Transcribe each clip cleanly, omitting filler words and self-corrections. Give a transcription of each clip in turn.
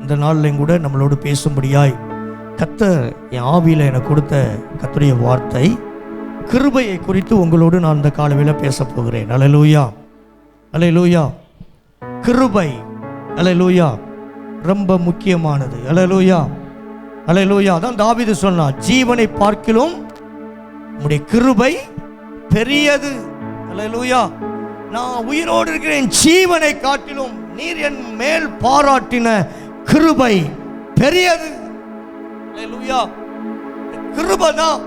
இந்த நாளிலையும் கூட நம்மளோடு பேசும்படியாய் கர்த்தர் என் ஆவியில் எனக்கு கொடுத்த கர்த்தருடைய வார்த்தை, கிருபையை குறித்து உங்களோடு நான் இந்த காலவேளை பேச போகிறேன். அல்லேலூயா, அல்லேலூயா. கிருபை, அல்லேலூயா, ரொம்ப முக்கியமானது. அல்லேலூயா, அல்லேலூயா. அதான் தாவீது சொன்னான், ஜீவனை பார்க்கிலும் உம்முடைய கிருபை பெரியது. அல்லேலூயா. நான் உயிரோடு இருக்கிறேன், ஜீவனை காட்டிலும் நீர் என் மேல் பாராட்டின கிருபை பெரியது. அல்லேலூயா. கிருபை தான்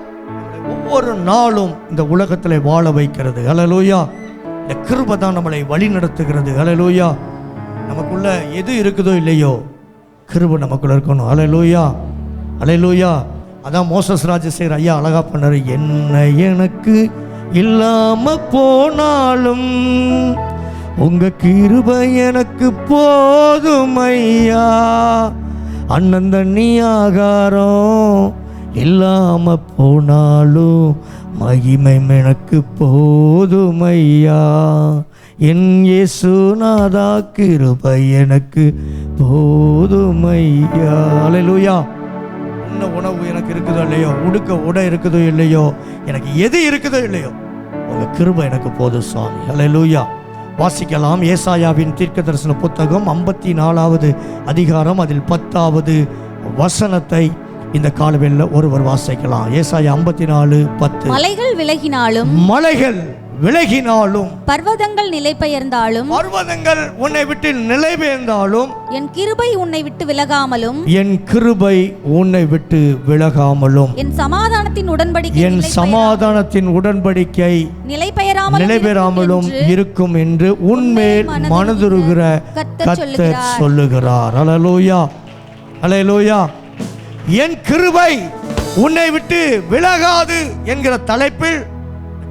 ஒவ்வொரு நாளும் இந்த உலகத்தில் வாழ வைக்கிறது. அல்லேலூயா. இந்த கிருபை தான் நம்மளை வழி நடத்துகிறது. அல்லேலூயா. நமக்குள்ள எது இருக்குதோ இல்லையோ, கிருபை நமக்குள்ள இருக்கணும். அல்லேலூயா, அல்லேலூயா. அதான் மோசஸ் ராஜசேகர் ஐயா அழகா பண்ணாரு. என்ன எனக்கு இல்லாம போனாலும் உங்க கிருபை எனக்கு போதும் ஐயா. அண்ணன் தண்ணி ஆகாரம் இல்லாம போனாலும் மகிமை எனக்கு போதும் ஐயா. என் இயேசுநாதா கிருபை எனக்கு போதும் ஐயா. அல்லேலூயா. உண்ண உணவு எனக்கு இருக்குதோ இல்லையோ, உடுக்க உடை இருக்குதோ இல்லையோ, எனக்கு எது இருக்குதோ இல்லையோ, உங்க கிருபை எனக்கு போதும் சுவாமி. அல்லேலூயா. வாசிக்கலாம் ஏசாயாவின் தீர்க்கதரிசன புத்தகம் 54வது அதிகாரம், அதில் 10வது வசனத்தை இந்த காலவேளையில் ஒருவர் வாசிக்கலாம். ஏசாயா 54:10. மலைகள் விலகினாலும், மலைகள் விலகினாலும், பர்வதங்கள் நிலைபெயர்ந்தாலும், பர்வதங்கள் உன்னை விட்டு நிலைபெயர்ந்தாலும், என் கிருபை உன்னை விட்டு விலகாமலும், என் கிருபை உன்னை விட்டு விலகாமலும், என் சமாதானத்தின் உடன்படிக்கை, என் சமாதானத்தின் உடன்படிக்கை நிலைபெறாமலும் இருக்கும் என்று உன்மேல் மனதுருகிற கர்த்தர் சொல்லுகிறார். அல்லேலூயா, அல்லேலூயா. என் கிருபை உன்னை விட்டு விலகாது என்கிற தலைப்பில்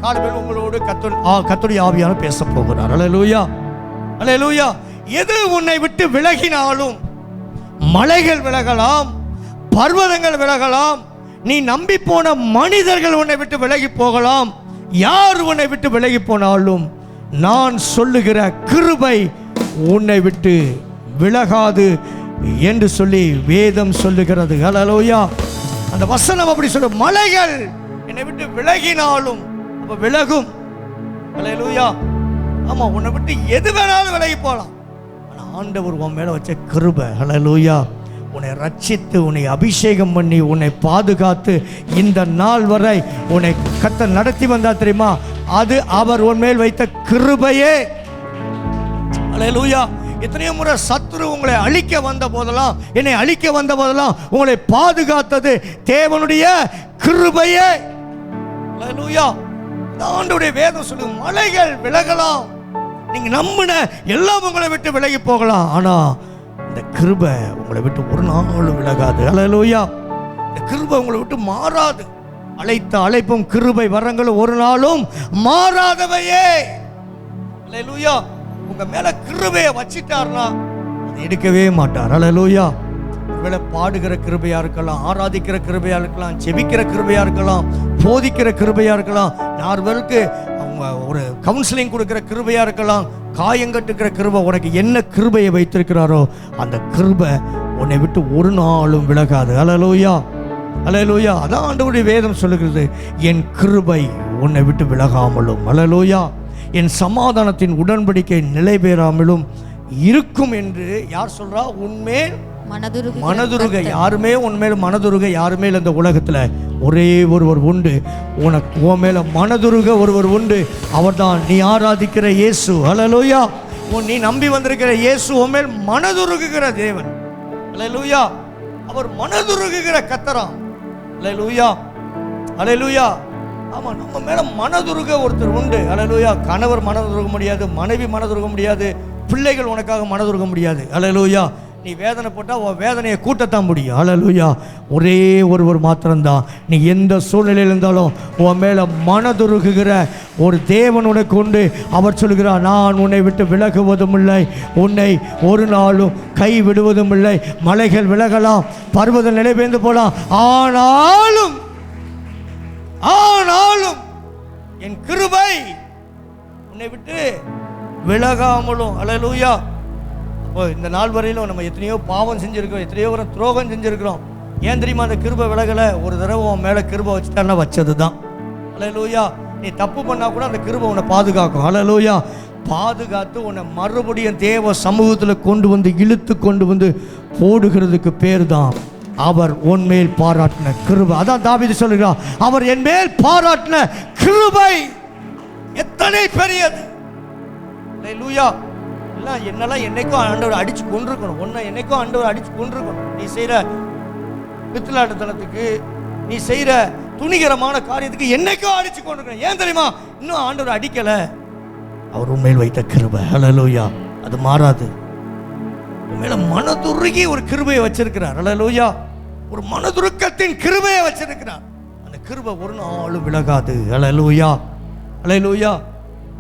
காலவேளை உங்களோடு கர்த்தருடைய ஆவியான பேச போகிறார். அல்லேலூயா, அல்லேலூயா. எது உன்னை விட்டு விலகினாலும், மலைகள் விலகலாம், பர்வதங்கள் விலகலாம், நீ நம்பி போன மனிதர்கள் உன்னை விட்டு விலகி போகலாம், யார் உன்னை விட்டு விலகி போனாலும் நான் சொல்லுகிற கிருபை உன்னை விட்டு விலகாது என்று சொல்லி வேதம் சொல்லுகிறது. அல்லேலூயா. அந்த வசனம் அப்படி சொல்லு. மலைகள் என்னை விட்டு விலகினாலும் விலகும். அல்லேலூயா. ஆமா, உன்னை விட்டு எது வேணாலும் விலகி போகலாம். ஆனா ஆண்டவர் உன் மேல வச்ச கிருபை, அல்லேலூயா, உன்னை ரட்சித்து, உன்னை அபிஷேகம் பண்ணி, உன்னை பாதுகாத்து இந்த நாள் வரை உன்னை கர்த்தர் நடத்தி வந்தா தெரியுமா? அது அவர் உன் மேல் வைத்த கிருபையே. அல்லேலூயா. எத்தனையோ முறை சத்துரு உங்களை அழிக்க வந்த போதெல்லாம், என்னை அழிக்க வந்த போதெல்லாம் உங்களை பாதுகாத்தது தேவனுடைய கிருபையே. அல்லேலூயா. ஆண்டவருடைய வேதம் சொல்லுங்க, மலைகள் விலகலாம், நீங்க நம்பின எல்லாம் உங்களை விட்டு விலகி போகலாம், ஆனா இந்த கிருபை உங்களை விட்டு ஒரு நாளும் விலகாது. அல்லேலூயா. இந்த கிருபை உங்களை விட்டு மாறாது. அழைத்த அழைப்பும் கிருபை வரங்களும் ஒரு நாளும் மாறாதவையே. அல்லேலூயா. உங்க மேல கிருபையை வச்சிட்டார்னா அதை எடுக்கவே மாட்டார். அல்லேலூயா. ஒருவேளை பாடுகிற கிருபையா இருக்கலாம், ஆராதிக்கிற கிருபையா இருக்கலாம், ஜெபிக்கிற கிருபையா இருக்கலாம், போதிக்கிற கிருபையா இருக்கலாம், நார்வருக்கு அவங்க ஒரு கவுன்சிலிங் கொடுக்கிற கிருபையா இருக்கலாம், காயங்கட்டுக்கிற கிருபை, உனக்கு என்ன கிருபையை வைத்திருக்கிறாரோ அந்த கிருபை உன்னை விட்டு ஒரு நாளும் விலகாது. அல்லேலூயா, அல்லேலூயா. அதான் ஆண்டவருடைய வேதம் சொல்லுகிறது, என் கிருபை உன்னை விட்டு விலகாமலும், அல்லேலூயா, என் சமாதானத்தின் உடன்படிக்கை நிலைபெறாமலும் இருக்கும் என்று யார் சொல்றா? உன்மேல் மனதுருக. யாருமே உன்மேல் மனதுருக யாருமே இந்த உலகத்துல ஒரே ஒருவர் உண்டு. உனக்கு உன் மேல மனதுருக ஒருவர் உண்டு. அவர்தான் நீ ஆராதிக்கிற இயேசு. அல்லேலூயா. நீ நம்பி வந்திருக்கிற இயேசு உன் மேல் மனதுருகுகிற தேவன். அல்லேலூயா. அவர் மனதுருகுகிற கர்த்தராம். அல்லேலூயா, அல்லேலூயா. ஆமா, நம்ம மேல மனதுருக ஒருத்தர் உண்டு. அல்லேலூயா. கணவர் மனதுருக முடியாது, மனைவி மனதுருக முடியாது, பிள்ளைகள் உனக்காக மனதுருக முடியாது. அல்லேலூயா. நீ வேதனை போட்டால் உன் வேதனையை கூட்டத்தான் முடியும். அல்லேலூயா. ஒரே ஒருவர் மாத்திரம்தான். நீ எந்த சூழ்நிலையில் இருந்தாலும் உன் மேலே மனதுருகுகிற ஒரு தேவன் உனக்கு உண்டு. அவர் சொல்கிறார், நான் உன்னை விட்டு விலகுவதும் இல்லை, உன்னை ஒரு நாளும் கை விடுவதும் இல்லை. மலைகள் விலகலாம், பர்வதம் நிலைபெயர்ந்து போகலாம், ஆனாலும் என் கிருபை உன்னை விட்டு விலகாமலும். அல்லேலூயா. ஓ, இந்த நாள் வரையிலும் நம்ம எத்தனையோ பாவம் செஞ்சுருக்கிறோம், எத்தனையோ ஒரு துரோகம் செஞ்சுருக்கிறோம். ஏன் தெரியுமா? அந்த கிருபை விலகலை. ஒரு தடவை உன் மேலே கிருபை வச்சுட்டான்னா வச்சது தான். அல்லேலூயா. நீ தப்பு பண்ணா கூட அந்த கிருபை உன்னை பாதுகாக்கும். அல்லேலூயா. பாதுகாத்து உன்னை மறுபடியும் தேவ சமூகத்தில் கொண்டு வந்து இழுத்து கொண்டு வந்து போடுகிறதுக்கு பேர் தான் அவர் உன்மேல் பாராட்டின கிருபை. அதான் தாவீது சொல்லுகிறார், அவர் என் மேல் பாராட்டின கிருபை எத்தனை பெரியது. அல்லேலூயா. எல்லாம் என்னெல்லாம் என்னைக்கும் ஆண்டவர் அடிச்சு கொண்டிருக்கணும், உன்னை என்னைக்கும் ஆண்டவர் அடிச்சு கொண்டிருக்கணும். நீ செய்கிற பித்தலாட்டத்தனத்துக்கு, நீ செய்கிற துணிகரமான காரியத்துக்கு என்னைக்கும் அடிச்சு கொண்டிருக்கணும். ஏன் தெரியுமா? இன்னும் ஆண்டவர் அடிக்கலை. அவர் உண்மையில் வைத்த கிருபை. அல்லேலூயா. அது மாறாது. உண்மையில மனதுருகி ஒரு கிருபையை வச்சிருக்கிறார். அல்லேலூயா. ஒரு மனதுருக்கத்தின் கிருபையை வச்சிருக்கிறார். அந்த கிருபை ஒரு நாளும் விலகாது. அல்லேலூயா. அல்லேலூயா.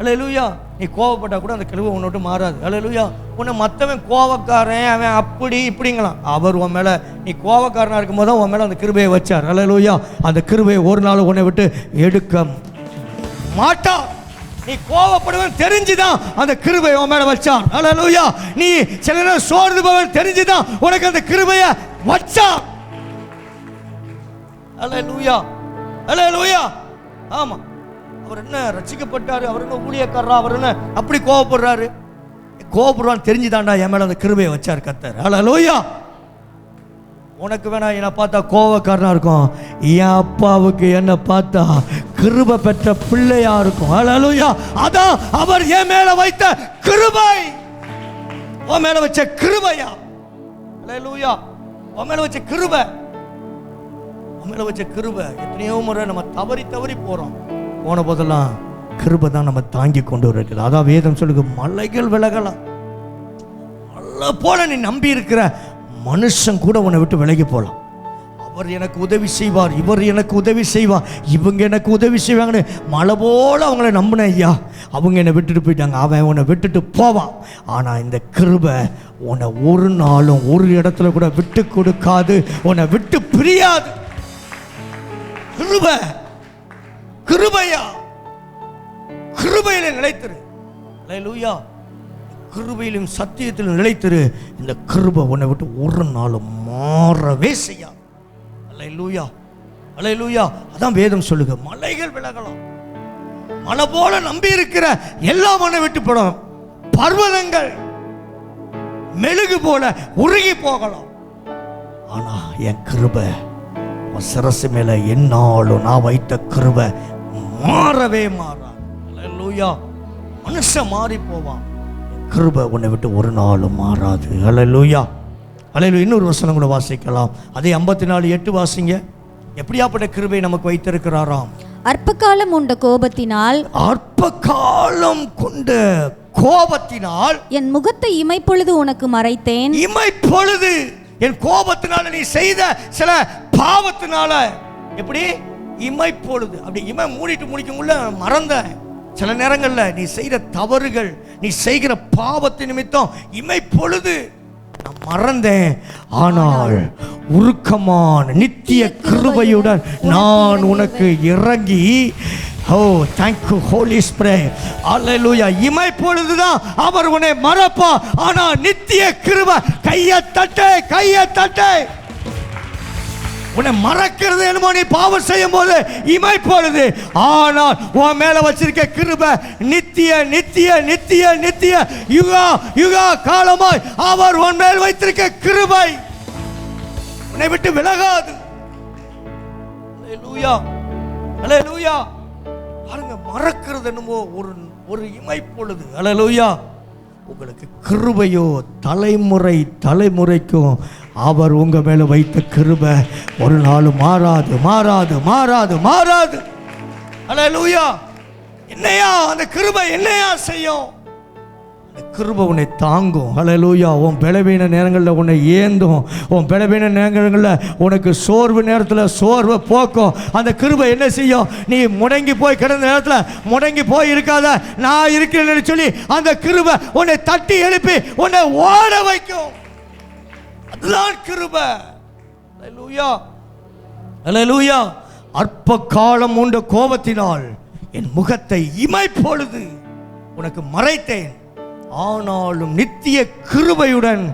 அல்லேலூயா. நீ கோவப்பட்டா கூட அந்த கிருபை உன்னோட்டு மாறாது. அல்லேலூயா. உன்னை மற்றவன் கோவக்காரன், அவன் அப்படி இப்படிங்களாம். அவர் உன் மேலே, நீ கோவக்காரனாக இருக்கும் போது உன் மேலே அந்த கிருபையை வச்சார். அல்லேலூயா. அந்த கிருபையை ஒரு நாள் உன்னை விட்டு எடுக்க மாட்டார். நீ கோவப்படுவன் தெரிஞ்சுதான் அந்த கிருபையை உன் மேலே வச்சார். அல்லேலூயா. நீ சில நேரம் சோர்ந்து போவன் தெரிஞ்சுதான் உனக்கு அந்த கிருபையை வச்சார். அல்லேலூயா. அல்லேலூயா. ஆமா. அவர் என்ன ரட்சிக்கப்பட்டாரு, அவர் என்ன ஊழியக்காரரா, அவர் என்ன அப்படி கோவப்படுறாரு? கோவப்படுறான்னு தெரிஞ்சுதான்டா என் மேல அந்த கிருபையை வச்சார் கர்த்தர். அல்லேலூயா. உனக்கு வேணா என்ன பார்த்தா கோவக்காரனா இருக்கும், என் அப்பாவுக்கு என்ன பார்த்தா கிருபை பெற்ற பிள்ளையா இருக்கும். அல்லேலூயா. அதான் அவர் என் மேல வைத்த கிருபை. உன் மேல வச்ச கிருபையா? அல்லேலூயா. உன் மேல வச்ச கிருபை, உன் மேல வச்ச கிருபை. எத்தனையோ முறை நம்ம தவறி தவறி போறோம், போன போதெல்லாம் கிருபை தான் நம்ம தாங்கி கொண்டு வருகிறது. அதான் வேதம் சொல்லுங்க, மலைகள் விலகலாம், மலை போல நீ நம்பி இருக்கிற மனுஷன் கூட உன்னை விட்டு விலகி போகலாம். அவர் எனக்கு உதவி செய்வார், இவர் எனக்கு உதவி செய்வார், இவங்க எனக்கு உதவி செய்வாங்கன்னு மலை போல அவங்கள நம்பின ஐயா, அவங்க என்னை விட்டுட்டு போயிட்டாங்க, அவன் உன்னை விட்டுட்டு போவான். ஆனால் இந்த கிருபை உன்னை ஒரு நாளும் ஒரு இடத்துல கூட விட்டு கொடுக்காது, உன்னை விட்டு பிரியாது. கிருபை, கிருபையா, கிருபையில நிலைத்திரு. அல்லேலூயா. கிருபையிலும் சத்தியத்திலும் நிலைத்திரு. இந்த கிருபை உன்னை விட்டு ஒரு நாளும் மாறவே செய்யாது. அல்லேலூயா. அல்லேலூயா. அதான் வேதம் சொல்லுங்க, மலைகள் விலகலாம், மலை போல நம்பி இருக்கிற எல்லாம் உன்னை விட்டு போடும், பர்வதங்கள் மெழுகு போல உருகி போகலாம். ஆனா என் கிருபை சிரசு மேல என்னாலும் நான் வைத்த கிருபை மாறவே மாறாது. அல்லேலூயா. மனுஷன் மாறி போவான், கிருபை உன்னை விட்டு ஒரு நாளும் மாறாது. அல்லேலூயா. அல்லேலூயா. இன்னொரு வசனம் கூட வாசிக்கலாம், அதே 54:8 வாசிங்க. எப்படியாப்பட்ட கிருபை நமக்கு வைத்திருக்கிறாராம்? அற்பகாலம் உண்ட கோபத்தினால், அற்பகாலம் கொண்ட கோபத்தினால் என் முகத்தை இமைப்பொழுது உனக்கு மறைத்தேன். இமைப்பொழுது என் கோபத்தினால, நீ செய்த சில பாவத்தினால, எப்படி இமைப்பொழுது, அப்படி இமை மூடிட்டு முடிக்குள்ள மறந்த சில நேரங்களில் நீ செய்கிற தவறுகள், நீ செய்கிற பாவத்தின் நிமித்தம் இமைப்பொழுது நான் மறந்தேன். ஆனால் உருக்கமான நித்திய கிருபையுடன் நான் உனக்கு இறங்கி, ஓ தேங்க்யூ ஹோலி ஸ்பிரிட். அல்லேலூயா. இமைப்பொழுதுதான் அவர் உன்னை மறப்பா, ஆனா நித்திய கிருபை கையை தட்டு, கையை தட்டு. உன்னை மறக்கிறது என்னமோ நீ பாவம் செய்யும் போது இமைப்பொழுது, ஆனால் உன் மேல வச்சிருக்க கிருபை நித்திய நித்திய நித்திய நித்திய யுகா யுகா காலமாய் அவர் உன் மேல் வைத்திருக்க கிருபை உன்னை விட்டு விலகாது. அல்லேலூயா. அல்லேலூயா. பாருங்க, மறக்கிறது என்னமோ ஒரு இமைப்பொழுது. அல்லேலூயா. உங்களுக்கு கிருபையோ தலைமுறை தலைமுறைக்கும் அவர் உங்க மேல வைத்த கிருபை ஒரு நாள் மாறாது, மாறாது, மாறாது, மாறாது. அல்லேலூயா. என்னையா அந்த கிருபை என்னையா செய்யும்? அந்த கிருபை உன்னை தாங்கும். அல்லேலூயா. உன் பலவீன நேரங்களில் உன்னை ஏந்தும், உன் பலவீன நேரங்களில் உனக்கு சோர்வு நேரத்தில் சோர்வை போக்கும். அந்த கிருபை என்ன செய்யும்? நீ முடங்கி போய் கிடந்த நேரத்தில் முடங்கி போய் இருக்காத, நான் இருக்கிறேன்னு சொல்லி அந்த கிருபை உன்னை தட்டி எழுப்பி உன்னை ஓட வைக்கும். அதுதான் கிருபை. அல்லேலூயா. அல்லேலூயா. அற்ப காலம் உண்ட கோபத்தினால் என் முகத்தை இமைப்பொழுது உனக்கு மறைத்தேன். ஆனாலும் நித்திய கிருபையுடன்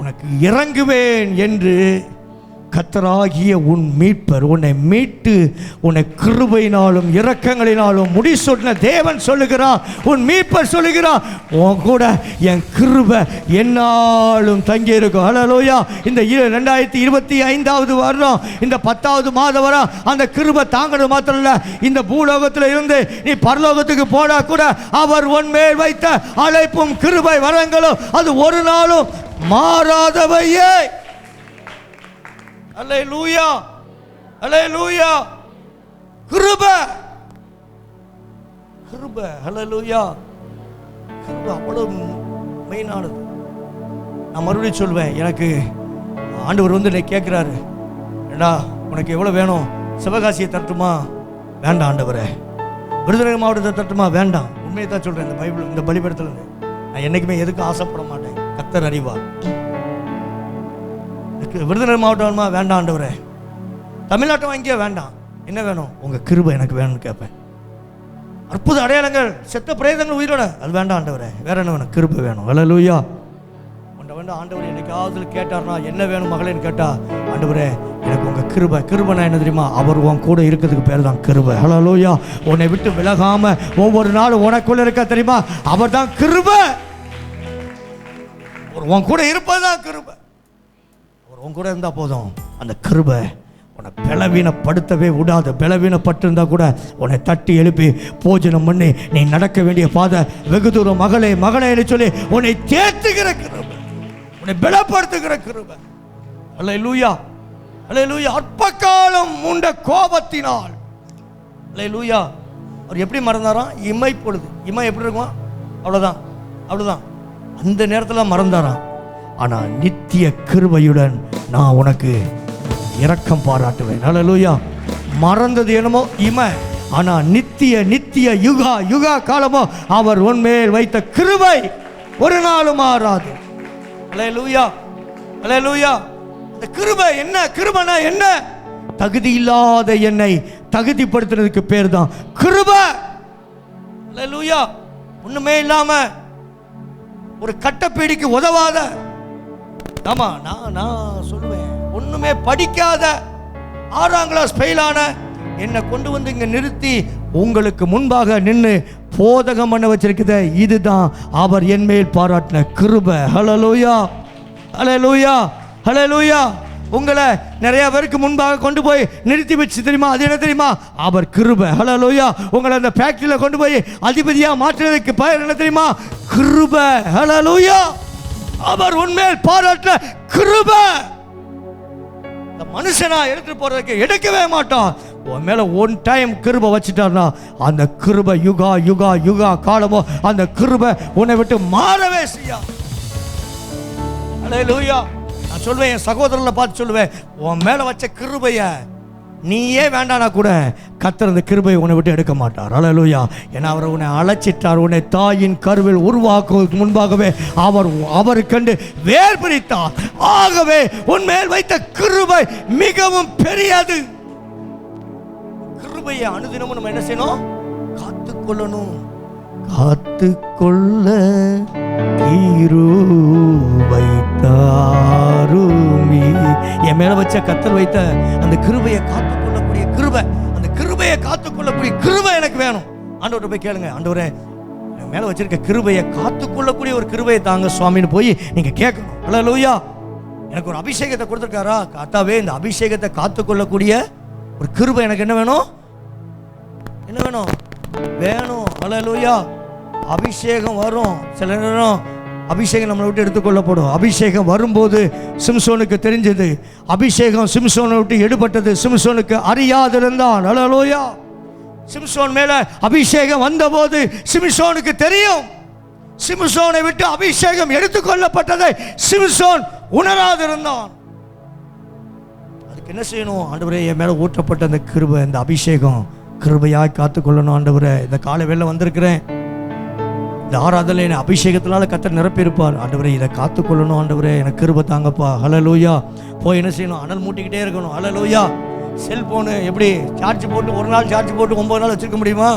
உனக்கு இறங்குவேன் என்று கர்த்தராகிய உன் மீட்பர் உன்னை மீட்டு உன்னை கிருபையினாலும் இரக்கங்களினாலும் முடிசூட்டின தேவன் சொல்லுகிறார். உன் மீட்பர் சொல்லுகிறார், உன் கூட என் கிருபை என்னாலும் தங்கி இருக்கும். ஹல்லேலூயா. இந்த 2025 வருடம், இந்த 10வது மாதம் வரை அந்த கிருபை தாங்கிறது மாத்திரம் இல்ல, இந்த பூலோகத்தில் இருந்து நீ பரலோகத்துக்கு போனா கூட அவர் உன் மேல் வைத்த அழைப்பும் கிருபை வரங்களும் அது ஒரு நாளும் மாறாதவையே. அல்லேலூயா, அல்லேலூயா. கிருபை, கிருபை, அல்லேலூயா. கிருபை அவ்வளவு மெயினானது. நான் மறுபடியும் சொல்வேன், எனக்கு ஆண்டவர் வந்து கேட்கிறாரு, ஏண்டா உனக்கு எவ்வளவு வேணும்? சிவகாசியை தட்டுமா? வேண்டாம் ஆண்டவரே. விருதுநகர் மாவட்டத்தை தட்டுமா? வேண்டாம். உண்மையை தான் சொல்றேன். இந்த பைபிள், இந்த பலிபீடத்துல நான் என்னைக்குமே எதுக்கும் ஆசைப்பட மாட்டேன். கர்த்தர் அறிவார். விருதுநகர் மாவட்டமா? வேண்டாம் ஆண்டவரே. தமிழ்நாட்டை வாங்கிய? வேண்டாம். என்ன வேணும்? உங்க கிருபை எனக்கு வேணும்னு கேட்பேன். அற்புத அடையாளங்கள், செத்த பிரேதங்கள் உயிரோட, அது வேண்டாம் ஆண்டவரே. வேற என்ன வேணும்? கிருபை வேணும். ஹல்லேலூயா. உன்னை வந்து ஆண்டவர் என்னைக்காவது கேட்டார்னா என்ன வேணும் மகளேன்னு கேட்டா, ஆண்டவரே எனக்கு உங்க கிருபை. கிருபைனா என்ன தெரியுமா? அவர் உன் கூட இருக்கிறதுக்கு பேர் தான் கிருபை. ஹல்லேலூயா. உன்னை விட்டு விலகாம ஒவ்வொரு நாளும் உனக்குள்ள இருக்க தெரியுமா? அவர் தான் கிருபை. உன் கூட இருப்பதுதான் கிருபை. உன் கூட இருந்தா போதும். அந்த கிருபை உன்னை பலவீனப்படுத்தவே விடாது. பலவீனப்பட்டிருந்தா கூட உன்னை தட்டி எழுப்பி போஜனம் பண்ணி நீ நடக்க வேண்டிய பாதை வெகு தூரம் மகளே மகளே சொல்லி உன்னை தேர்த்துகிற கிருபை, உன்னை பலப்படுத்துகிற கிருபை. அல்லேலூயா, அல்லேலூயா. அற்பகாலம் உண்ட கோபத்தினால், அல்லேலூயா. அவர் எப்படி மறந்தாராம்? இமை பொழுது. இமை எப்படி இருக்கும்? அவ்வளவுதான், அவ்வளவுதான். அந்த நேரத்தில் மறந்தாராம். ஆனால் நித்திய கிருபையுடன் நான் உனக்கு இரக்கம் பாராட்டுவேன். அல்லேலூயா. மறந்தது என்னமோ இமை, ஆனா நித்திய நித்திய யுகா யுகா காலமோ அவர் உன்மேல் வைத்த கிருபை ஒரு நாளும் மாறாது. அல்லேலூயா, அல்லேலூயா. இந்த கிருபை என்ன? கிருபைனா என்ன? தகுதி இல்லாத என்னை தகுதிப்படுத்துறதுக்கு பேர் தான் கிருபை. அல்லேலூயா. ஒண்ணுமே இல்லாம ஒரு கட்டப்பீடிக்கு உதவாத, ஆமா நான் சொல்லுவேன், ஒண்ணுமே படிக்காத 6ஆம் கிளாஸ் ஃபெயிலான என்னை கொண்டு வந்து இங்க நிறுத்தி உங்களுக்கு முன்பாக நின்று போதகம் பண்ண வச்சிருக்குத, இதுதான் அவர் என் மேல் பாராட்டின கிருபை. ஹல்லேலூயா, ஹல்லேலூயா, ஹல்லேலூயா. உங்களை நிறைய பேருக்கு முன்பாக கொண்டு போய் நிறுத்தி வச்சு தெரியுமா? அது என்ன தெரியுமா? அவர் கிருபை. ஹல்லேலூயா. உங்களை அந்த ஃபேக்டரியில கொண்டு போய் அதிபதியா மாற்றுறதுக்கு பெயர் என்ன தெரியுமா? கிருபை. ஹல்லேலூயா. அவர் உன்மேல் பாராட்ட கிருபை. இந்த மனுஷனா எடுத்துட்டு போறதுக்கு எடுக்கவே மாட்டான். உன் மேல ஒன் டைம் கிருபை வச்சுட்டார்னா அந்த கிருபை யுகா யுகா யுகா காலமோ அந்த கிருபை உன்னை விட்டு மாறவே செய்யாது. அல்லேலூயா. நான் சொல்வேன், என் சகோதரர்களை பார்த்து சொல்லுவேன், உன் மேல வச்ச கிருபைய நீயே வேண்டானா கூட கர்த்தர் அந்த கிருபையை உன்னை விட்டு எடுக்க மாட்டார். அல்லேலூயா. ஏன்னா அவர் உன்னை அழைச்சிட்டார். உன்னை தாயின் கருவில் உருவாக்குவதற்கு முன்பாகவே அவருக்கண்டு வேர் பிரித்தார். ஆகவே உன் மேல் வைத்த கிருபை மிகவும் பெரியது. கிருபையை அனுதினமும் நம்ம என்ன செய்யணும்? காத்துக்கொள்ளணும். காத்துக்கொள்ள கிருபை தாருமி. என் மேல வச்ச கர்த்தர் வைத்த அந்த கிருபையை காத்துக்கொள்ளக்கூடிய கிருபை, அந்த கிருபையை காத்துக்கொள்ளக்கூடிய கிருபை எனக்கு வேணும். ஆண்டவர்கிட்ட போய் கேளுங்க, ஆண்டவரே என் மேல வச்சிருக்க கிருபையை காத்துக்கொள்ளக்கூடிய ஒரு கிருபையை தாங்க சுவாமின்னு போய் நீங்க கேட்கணும். அல்லேலூயா. எனக்கு ஒரு அபிஷேகத்தை கொடுத்துருக்காரா? கர்த்தாவே இந்த அபிஷேகத்தை காத்துக்கொள்ளக்கூடிய ஒரு கிருபை எனக்கு என்ன வேணும்? என்ன வேணும்? வேணும். அல்லேலூயா. அபிஷேகம் வரும். சில நேரம் அபிஷேகம் நம்மளை விட்டு எடுத்துக்கொள்ளப்படும். அபிஷேகம் வரும்போது சிம்சோனுக்கு தெரிஞ்சது. அபிஷேகம் சிம்சோனை விட்டு எடுபட்டது. சிம்சோனுக்கு அறியாதிருந்தான். அல்லேலூயா. சிம்சோன் மேல அபிஷேகம் வந்தபோது சிம்சோனுக்கு தெரியும். சிம்சோனை விட்டு அபிஷேகம் எடுத்துக்கொள்ளப்பட்டதை சிம்சோன் உணராதிருந்தான். அதுக்கு என்ன செய்யணும்? ஆண்டவரே என் மேல ஊற்றப்பட்ட அந்த கிருபை, இந்த அபிஷேகம் கிருபையாய் காத்துக்கொள்ளணும். ஆண்டவரே இந்த காலை வேளை வந்திருக்கிறேன், இந்த ஆராதனை அபிஷேகத்தினால கர்த்தர் நிரப்பி இருப்பார். ஆண்டவரே இதை காத்துக்கொள்ளணும். ஆண்டவரே எனக்கு கிருபை தாங்கப்பா. ஹல்லேலூயா. போய் என்ன செய்யணும்? அனல் மூட்டிக்கிட்டே இருக்கணும். ஹல்லேலூயா. செல்போனு எப்படி சார்ஜ் போட்டு ஒரு நாள் சார்ஜ் போட்டு 9 நாள் வச்சிருக்க முடியுமா?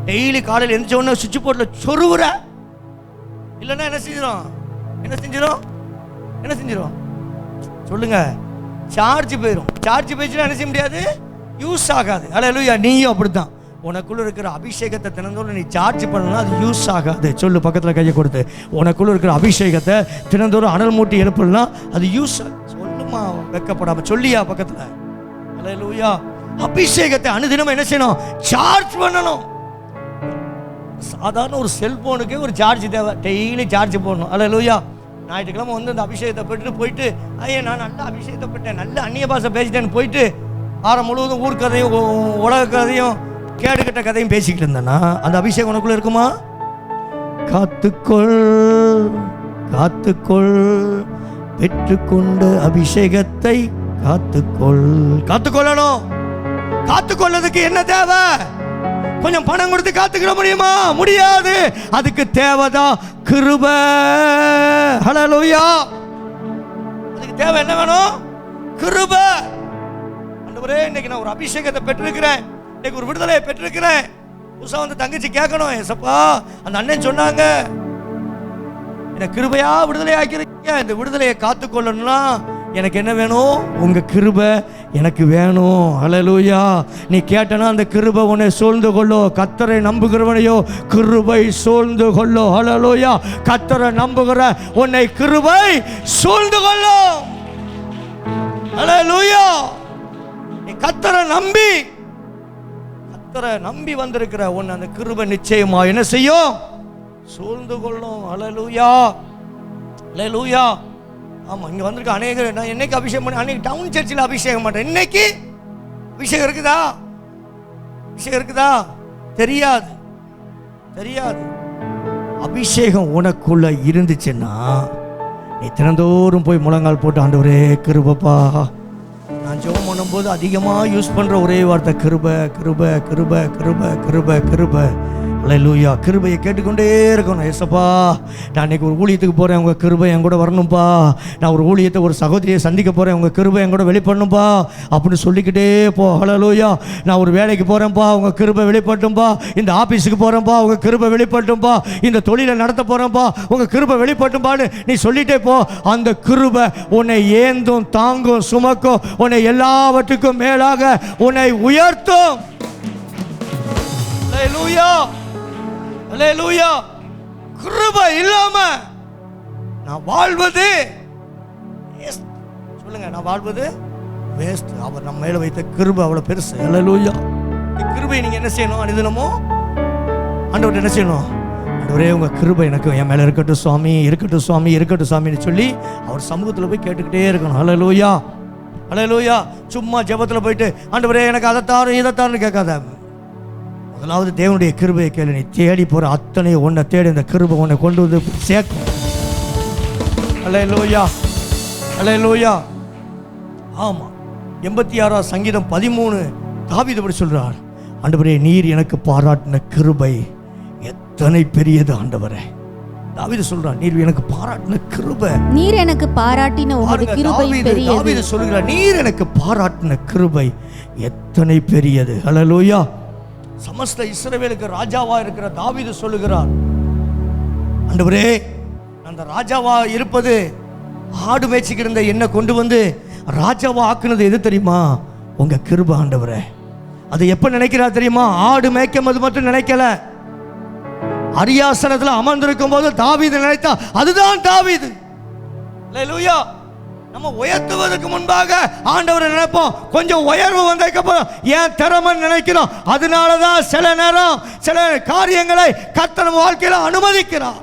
டெய்லி காலையில் எந்திரிச்ச உடனே சுவிட்ச் போர்டில் சொருவுற இல்லைன்னா என்ன செஞ்சிடும்? என்ன செஞ்சிடும்? என்ன செஞ்சிடும் சொல்லுங்க? சார்ஜ் போயிடும். சார்ஜ் போயிடுச்சுன்னா என்ன செய்ய முடியாது? யூஸ் ஆகாது. அல்லேலூயா. நீயும் அப்படித்தான். உனக்குள்ள இருக்கிற அபிஷேகத்தை தினந்தோறும் நீ சார்ஜ் பண்ணலாம், அது யூஸ் ஆகாது. சொல்லு பக்கத்தில் கையை கொடுத்து, உனக்குள்ள இருக்கிற அபிஷேகத்தை தினந்தோறும் அனல் மூட்டி எழுப்பலாம், அது யூஸ். சொல்லுமா வெக்கப்படாம சொல்லியா பக்கத்தில். அல்லேலூயா. அபிஷேகத்தை அனுதினம் என்ன செய்யணும்? சார்ஜ் பண்ணணும். சாதாரண ஒரு செல்போனுக்கு ஒரு சார்ஜ் தேவை, டெய்லி சார்ஜ் போடணும். அல்லேலூயா. ஞாயிற்றுக்கிழமை வந்து அந்த அபிஷேகத்தை பெற்றுட்டு போயிட்டு, ஐயா நான் நல்ல அபிஷேகத்தை பெற்றேன், நல்ல அந்நிய பாஷை பேசிட்டேன்னு போயிட்டு வாரம் முழுவதும் ஊர் கதையும் உலக கதையும் கேடுகட்ட கதையும் பேசிக்கிட்டு இருந்தேன்னா அந்த அபிஷேகம் உனக்குள்ள இருக்குமா? காத்துக்கொள் காத்துக்கொள், பெற்றுக்கொண்ட அபிஷேகத்தை காத்துக்கொள். காத்துக்கொள்ளணும். காத்துக்கொள்ளதுக்கு என்ன தேவை? கொஞ்சம் பணம் கொடுத்து காத்துக்கிற முடியுமா? முடியாது. அதுக்கு தேவைதான் கிருபை. ஹல்லேலூயா. அதுக்கு தேவை என்ன வேணும்? கிருபை. ஆண்டவரே, இன்னைக்கு நான் ஒரு அபிஷேகத்தை பெற்றிருக்கிறேன், இன்னைக்கு ஒரு விடுதலையை பெற்றிருக்கிறேன். புதுசா வந்து தங்கச்சி கேட்கணும், ஏசப்பா அந்த அண்ணன் சொன்னாங்க என்ன கிருபையா விடுதலை ஆக்கிறீங்க, இந்த விடுதலையை காத்துக்கொள்ளணும்னா எனக்கு என்ன வேணும்? உங்க கிருபை எனக்கு வேணும். ஹல்லேலூயா. நீ கேட்டனா அந்த கிருபை உன்னை சூழ்ந்து கொள்ளும். கர்த்தரை நம்புகிறவனையோ கிருபை சூழ்ந்து கொள்ளும். ஹல்லேலூயா. கர்த்தரை நம்புகிற உன்னை கிருபை சூழ்ந்து கொள்ளும். ஹல்லேலூயா. நீ கர்த்தரை நம்பி வந்திருக்கிற உன்னை அந்த கிருபை நிச்சயமா என்ன செய்யும்? சூழ்ந்து கொள்ளும். ஹல்லேலூயா. ஹல்லேலூயா. ஆமாம், இங்கே வந்திருக்க அநேகர் நான் என்னைக்கு அபிஷேகம் பண்ண, அன்னைக்கு டவுன் சர்ச்சில் அபிஷேகம் பண்ணுறேன். இன்னைக்கு அபிஷேகம் இருக்குதா? அபிஷேகம் இருக்குதா? தெரியாது. அபிஷேகம் உனக்குள்ள இருந்துச்சுன்னா நீ தினந்தோறும் போய் முழங்கால் போட்டு, ஆண்டவரே கிருபைப்பா. நான் ஜெபம் பண்ணும்போது அதிகமாக யூஸ் பண்ணுற ஒரே வார்த்தை கிருபை கிருபை கிருபை கிருபை கிருபை கிருபை. அல்லேலூயா. கிருபையை கேட்டுக்கொண்டே இருக்கணும். ஏசப்பா நான் இன்னைக்கு ஒரு ஊழியத்துக்கு போகிறேன், உங்கள் கிருபை என் கூட வரணும்ப்பா. நான் ஒரு ஊழியத்தை ஒரு சகோதரியை சந்திக்க போகிறேன், உங்கள் கிருபை என் கூட வெளிப்படணும்ப்பா அப்படின்னு சொல்லிக்கிட்டே போ. அல்லேலூயா. நான் ஒரு வேலைக்கு போகிறேன்ப்பா, உங்கள் கிருபை வெளிப்பட்டும்பா. இந்த ஆஃபீஸுக்கு போகிறேன்ப்பா, உங்கள் கிருபை வெளிப்பட்டும்பா. இந்த தொழிலை நடத்த போகிறேன்ப்பா, உங்கள் கிருபை வெளிப்பட்டும்பான்னு நீ சொல்லிட்டே போ. அந்த கிருபை உன்னை ஏந்தும், தாங்கும், சுமக்கும், உன்னை எல்லாவற்றுக்கும் மேலாக உன்னை உயர்த்தும். அல்லேலூயா. அல்லேலூயா. கிருபை இல்லாம நான் வாழ்வது வேஸ்ட். சொல்லுங்க, நான் வாழ்வது வேஸ்ட். அவர் நம்ம மேல வைத்த கிருபை அவ்வளவு பெருசு. அல்லேலூயா. கிருபை நீங்க என்ன செய்யணும்? அனுதினமும் ஆண்டவர்ட்ட என்ன செய்யணும்? ஆண்டவரே உங்க கிருபை எனக்கு என் மேல இருக்கட்டும் சுவாமி, இருக்கட்டும் சுவாமி, இருக்கட்டும் சுவாமின்னு சொல்லி அவர் சமூகத்தில் போய் கேட்டுக்கிட்டே இருக்கணும். அல்லேலூயா. அல்லேலூயா. சும்மா ஜெபத்தில் போயிட்டு ஆண்டவரே எனக்கு அதைத்தாரும் இதைத்தாருன்னு கேட்காத. முதலாவது தேவனுடைய கிருபையை கேளு. நீ தேடி போற அத்தனை உன்னை தேடி இந்த கிருபை உன்னை கொண்டு வந்து சேர்க்கும். அல்லேலூயா. அல்லேலூயா. ஆமா, 86 சங்கீதம் 13 தாவீது இப்படி சொல்றார், ஆண்டவரே நீர் எனக்கு பாராட்டின கிருபை எத்தனை பெரியது ஆண்டவரே. தாவீது சொல்றார், நீர் எனக்கு பாராட்டின கிருபை, நீர் எனக்கு பாராட்டின உம்முடைய கிருபை பெரியது. தாவீது சொல்கிறார், நீர் எனக்கு பாராட்டின கிருபை எத்தனை பெரியது. அல்லேலூயா. சமஸ்த இஸ்ரவேலுக்கு ராஜாவா இருக்கிற தாவீது சொல்லுகிறார், ஆண்டவரே அந்த ராஜாவா இருப்பது, ஆடு மேய்ச்சிக்கிட்டு இருந்த என்ன கொண்டு வந்து ராஜாவா ஆக்குனது எது தெரியுமா? உங்க கிருபை ஆண்டவரே. அது எப்ப நினைக்கிறார் தெரியுமா? ஆடு மேய்க்கும் போது மட்டும் நினைக்கல, அரியாசனத்தில் அமர்ந்திருக்கும் போது தாவீது நினைத்தா அதுதான் தாவீது. அல்லேலூயா. நம்ம உயர்த்துவதற்கு முன்பாக ஆண்டவரை நினைப்போம், கொஞ்சம் உயர்வு வந்ததுக்கப்புறம் ஏன் திறமை நினைக்கிறோம். அதனாலதான் சில நேரம் சில காரியங்களை கர்த்தர் நம்ம வாழ்க்கையில அனுமதிக்கிறார்.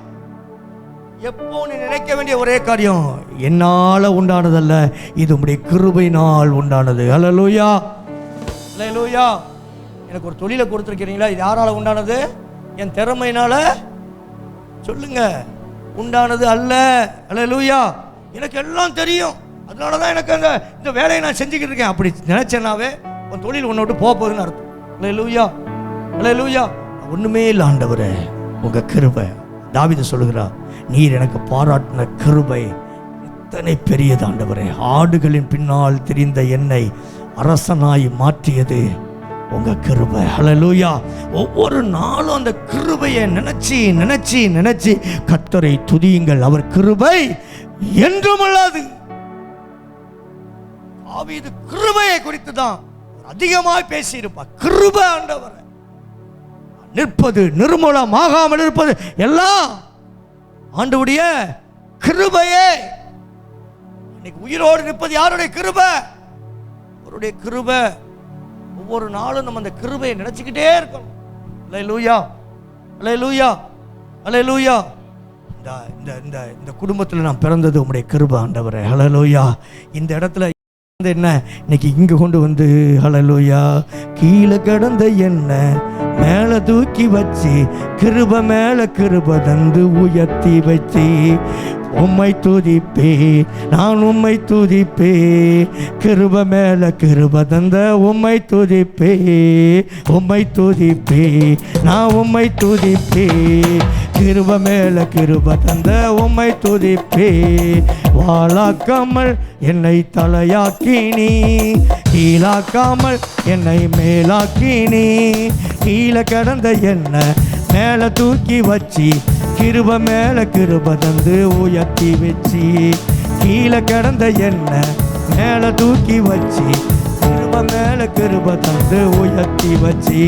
எப்போ நீ நினைக்க வேண்டிய ஒரே காரியம், என்னால உண்டானதல்ல, இது உம்முடைய கிருபையினால் உண்டானது. அல்லேலூயா. அல்லேலூயா. எனக்கு ஒரு தொழிலை கொடுத்துருக்கிறீங்களா, இது யாரால உண்டானது? என் திறமையினால சொல்லுங்க உண்டானது அல்ல. அல்லேலூயா. எனக்கு எல்லாம் தெரியும், அதனால தான் எனக்கு இந்த வேலையை நான் செஞ்சுக்கிட்டு இருக்கேன். அப்படி நினைச்சேனாவே உன் தொழில் உன்னை விட்டு போக போகுதுன்னு அர்த்தம். அல்லேலூயா. அல்லேலூயா. ஒண்ணுமே இல்லை ஆண்டவரே உங்க கிருபை. தாவீது சொல்லுகிறார், நீர் எனக்கு பாராட்டின கிருபை எத்தனை பெரியது ஆண்டவரே. ஆடுகளின் பின்னால் திரிந்த என்னை அரசனாய் மாற்றியது உங்க கிருபை. ஹல்லேலூயா. ஒவ்வொரு நாளும் அந்த கிருபையை நினைச்சு நினைச்சு நினைச்சு கர்த்தரை துதியுங்கள். அவர் கிருபை என்றும் உள்ளது. தாவீது கிருபையை குறித்து தான் அதிகமாய் பேசியிருப்பார். கிருபை ஆண்டவர் நிற்பது, நிர்மூலமாகாமல் இருப்பது எல்லாம் ஆண்டவருடைய கிருபையே. இன்னைக்கு உயிரோடு நிற்பது யாருடைய கிருபை? அவருடைய கிருபை. ஒவ்வொரு நாளும் நம்ம அந்த கிருபையை நினைச்சுக்கிட்டே இருக்கணும். அல்லேலூயா, அல்லேலூயா, அல்லேலூயா. இந்த குடும்பத்தில் நான் பிறந்தது உம்முடைய கிருபை ஆண்டவரே. அல்லேலூயா. இந்த இடத்துல என்ன இன்னைக்கு இங்க கொண்டு வந்து அல்லேலூயா கீழே கடந்த என்ன மேல தூக்கி வச்சு கிருபை மேல கிருபை தந்து உயர்த்தி வச்சு உம்மை துதிப்பே, நான் உம்மை துதிப்பே. கிருபை மேல கிருபை தந்த உம்மை துதிப்பே, உம்மை துதிப்பே, நான் உம்மை துதிப்பே. கிருபை மேல கிருபை தந்த உம்மை துதிப்பே. வாழாக்காமல் என்னை தலையாக்கினி, கீழாக்காமல் என்னை மேலாக்கினி. கீழே கடந்த என்ன மேல தூக்கி வச்சு கிருபை மேல கிருபை தந்து உயர்த்தி வச்சு. கீழே கடந்த என்ன மேல தூக்கி வச்சு கிருபை மேல கிருபை தந்து உயர்த்தி வச்சு.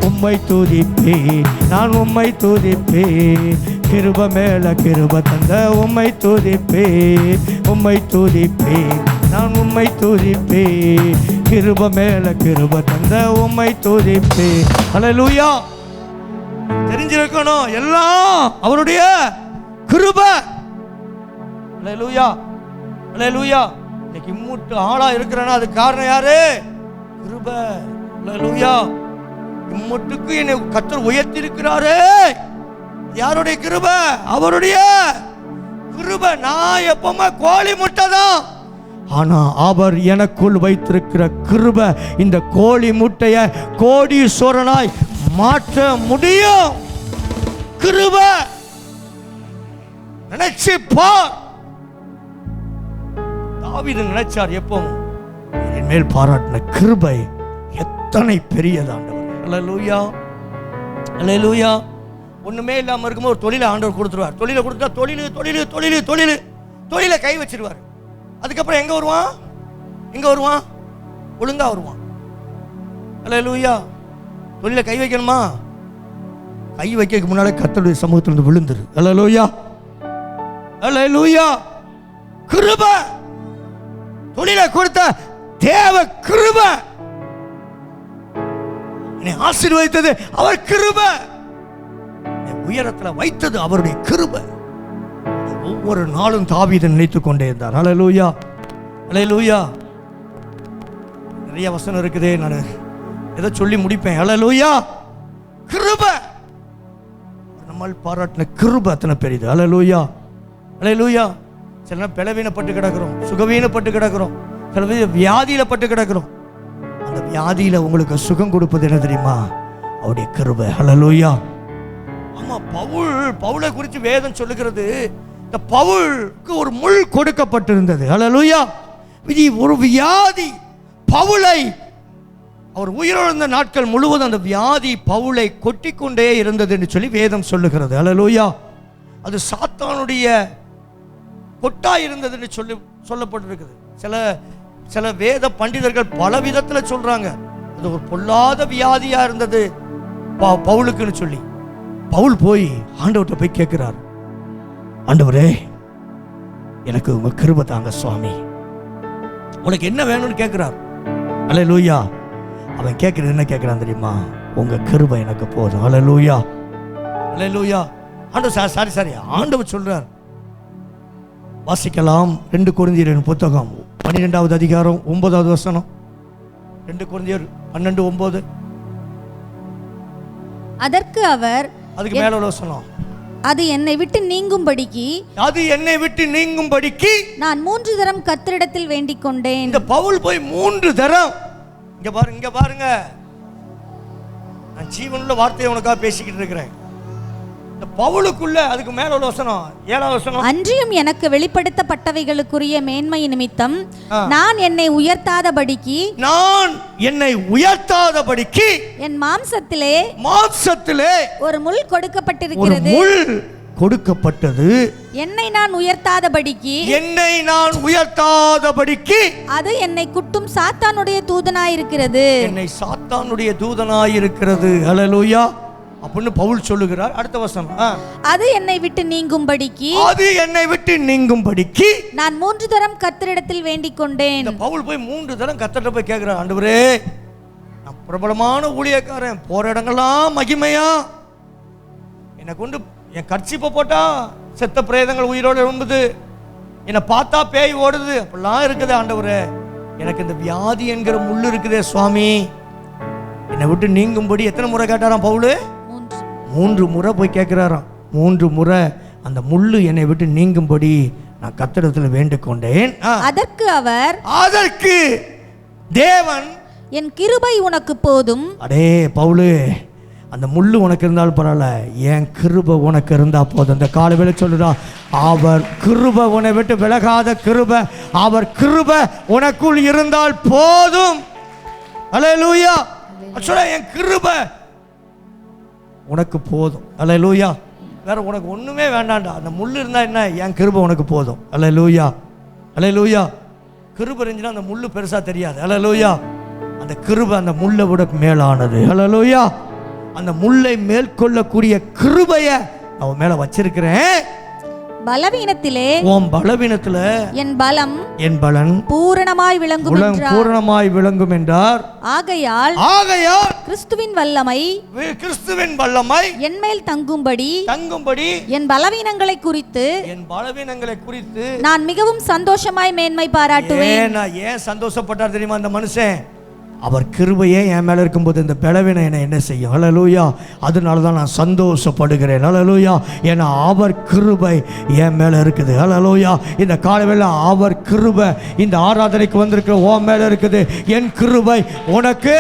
உம்மை துதிப்பே, நான் உம்மை துதிப்பே. கிருபை மேல கிருபை தந்த உம்மை துதிப்பே, உம்மை துதிப்பே, நான் உம்மை துதிப்பே. கிருபை மேல கிருபை தந்த உம்மை துதிப்பே. அல்லேலூயா. தெரிஞ்சிருக்கணும் எல்லாம் அவருடைய கிருபை. அல்லேலூயா, அல்லேலூயா. இன்னைக்கு இம்மூட்டு ஆளா இருக்கிறேன்னா அது காரணம் யாரு? கிருபை. அல்லேலூயா. இம்மூட்டுக்கு என்னை கர்த்தர் உயர்த்தி இருக்கிறாரு. யாருடைய கிருபை? அவருடைய கிருபை. நான் எப்பவுமே கோழி முட்டை தான். ஆனா அவர் எனக்குள் வைத்திருக்கிற கிருபை இந்த கோழி முட்டைய கோடீஸ்வரனாய் மாற்ற முடியும். கிருபை. நினைச்சு பார். தாவீது நினைச்சார் எப்பவும் என் மேல் பாராட்டின கிருபை எத்தனை பெரியதாண்டவர். அல்லேலூயா, அல்லேலூயா. ஒண்ணுமே இல்லாம இருக்கும்போது ஒரு தொழிலை ஆண்டவர் கொடுத்துருவார். தொழிலை கொடுத்தா தொழில் தொழில் தொழில் தொழில் தொழிலை கை வச்சிருவார். அதுக்கப்புறம் எங்க வருவான்? எங்க வருவான்? ஒழுங்கா வருவான். அல்லேலூயா. தொழிலை கை வைக்கணுமா? கை வைக்க முன்னாலே கர்த்தருடைய சமூகத்திலிருந்து விழுந்துரு. அல்லேலூயா, அல்லேலூயா. கிருபை. தொழிலை கொடுத்த தேவ கிருபை. என்னை ஆசீர்வதித்தது அவர் கிருபை. உயரத்தில் வைத்தது அவருடைய கிருபை. ஒவ்வொரு நாளும் தாவீது நினைத்துக் கொண்டே இருந்தார். அல்லேலூயா, அல்லேலூயா. நிறைய வசனம் இருக்குதே, நான் எதை சொல்லி முடிப்பேன். அல்லேலூயா. கிருபை. நம்மால் பாராட்டின கிருபை அத்தனை பெரியது. அல்லேலூயா, அல்லேலூயா. சில நேரம் பலவீனப்பட்டு கிடக்கிறோம், சுகவீனப்பட்டு கிடக்கிறோம், சில வியாதியில பட்டு கிடக்கிறோம். அந்த வியாதியில உங்களுக்கு சுகம் கொடுப்பது என்ன தெரியுமா? அவருடைய கிருபை. அல்லேலூயா. ஆமா, பவுலை குறித்து வேதம் சொல்லுகிறது, இந்த பவுலுக்கு ஒரு முள் கொடுக்கப்பட்டிருந்தது. அல்லேலூயா. ஒரு வியாதி பவுலை, அவர் உயிரிழந்த நாட்கள் முழுவதும் அந்த வியாதி பவுலை கொட்டிக்கொண்டே இருந்தது என்று சொல்லி வேதம் சொல்லுகிறது. அல்லேலூயா. அது சாத்தானுடைய கொட்டா இருந்தது என்று சொல்லப்பட்டிருக்குது. சில வேத பண்டிதர்கள் பல விதத்தில் சொல்றாங்க அது ஒரு பொல்லாத வியாதியா இருந்தது பவுலுக்குன்னு சொல்லி. பவுல் போய் ஆண்டவர்கிட்ட போய் கேட்கிறார், ஆண்டவரே எனக்கு உங்க கிருபை தாங்க சுவாமி, உனக்கு என்ன வேணும்னு கேட்கிறார். அல்லேலூயா. அவன் கேட்கிறது என்ன கேட்கிறான் தெரியுமா? உங்க கிருபை எனக்கு போதும். அல்லேலூயா, அல்லேலூயா. ஆண்டவர் சாரி ஆண்டவர் சொல்றார். வாசிக்கலாம் 2 கொரிந்தியர் புத்தகம் 12வது அதிகாரம் 9வது வசனம். 2 கொரிந்தியர் 12:9. அதற்கு அவர், அதுக்கு மேல உள்ள வசனம், அது என்னை விட்டு நீங்கும்படிக்கு, அது என்னை விட்டு நீங்கும்படிக்கு நான் 3 தரம் கர்த்தரிடத்தில் வேண்டிக் கொண்டேன். இந்த பவுல் போய் 3 தரம், இங்க பாருங்க, நான் ஜீவனுள்ள வார்த்தையை உனக்காக பேசிக்கிட்டு இருக்கிறேன். இந்த பவுலுக்குள்ள அதுக்கு மேல உள்ள வசனம் 7வது வசனம், அன்றியும் எனக்கு வெளிப்படுத்தப்பட்டவைகளுக்குரிய மேன்மை நிமித்தம் நான் என்னை உயர்த்தாதபடிக்கு என் மாம்சத்திலே ஒரு முள் கொடுக்கப்பட்டிருக்கிறது. கொடுக்கப்பட்டது. என்னை நான் உயர்த்தாதபடிக்கு அது என்னை குட்டும் சாத்தானுடைய தூதனாயிருக்கிறது. ஹல்லேலூயா அப்படின்னு பவுல் சொல்லுகிறார். அடுத்த வசனம், அது என்னை விட்டு நீங்கும்படிக்கு நான் 3 தரம் கர்த்தரிடத்தில் வேண்டிக் கொண்டேன். இந்த பவுல் போய் 3 தரம் கர்த்தர்ட்ட போய் கேட்கிறார், ஆண்டவரே நான் பிரபலமான ஊழியக்காரன், போற இடங்கள்லாம் மகிமையா, என்னை கொண்டு என் கர்ச்சிப்பை போட்டா செத்த பிரேதங்கள் உயிரோடு எழும்புது, என்னை பார்த்தா பேய் ஓடுது, அப்படிலாம் இருக்குது ஆண்டவரே, எனக்கு இந்த வியாதி என்கிற முள்ளு இருக்குதே சுவாமி, என்னை விட்டு நீங்கும்படி. எத்தனை முறை கேட்டாராம் பவுலு? 3 முறை போய் கேட்கிறாராம். 3 முறை அந்த முள்ளு என்னை விட்டு நீங்கும்படி நான் கர்த்தரிடத்தில் வேண்டிக் கொண்டேன். அதற்கு தேவன் என் கிருபை உனக்கு போதும். அடே பவுலு, அந்த முள்ளு உனக்கு இருந்தாலும் பரவாயில்ல, என் கிருபை உனக்கு இருந்தா போதும். அந்த காலவேளை சொல்லுடா, அவர் கிருபை உன்னை விட்டு விலகாத கிருபை, அவர் கிருபை உனக்குள் இருந்தால் போதும். அல்லேலூயா. சொல்ல, என் கிருபை உனக்கு போதும். அல்லேலூயா. வேற உனக்கு ஒண்ணுமே வேண்டாம்டா, அந்த முள்ளு இருந்தா என்ன, என் கிருபை உனக்கு போதும். அல்லேலூயா. அல்லேலூயா. கிருபை இருந்துச்சுன்னா அந்த முள்ளு பெருசா தெரியாது. அல்லேலூயா. அந்த கிருபை அந்த முள்ளை விட மேலானது. அல்லேலூயா. அந்த முள்ளை மேற்கொள்ளக்கூடிய கிருபையை அவன் மேல வச்சிருக்கிறேன். பலவீனத்திலே உன் பலவீனத்துல என் பலன் பூரணமாய் விளங்கும் என்றார். ஆகையால் கிறிஸ்துவின் வல்லமை என்மேல் தங்கும்படி என் பலவீனங்களை குறித்து நான் மிகவும் சந்தோஷமாய் மேன்மை பாராட்டுவேன். ஏன் சந்தோஷப்பட்டார் தெரியுமா அந்த மனுஷன்? அவர் கிருபையே என் மேலே இருக்கும்போது இந்த பலவீனம் என்னை என்ன செய்யும்? ஹல்லேலூயா. அதனால தான் நான் சந்தோஷப்படுகிறேன். ஹல்லேலூயா. ஏன்னா அவர் கிருபை என் மேலே இருக்குது. ஹல்லேலூயா. இந்த காலவேளை அவர் கிருபை இந்த ஆராதனைக்கு வந்திருக்கிற உன் மேலே இருக்குது. என் கிருபை உனக்கு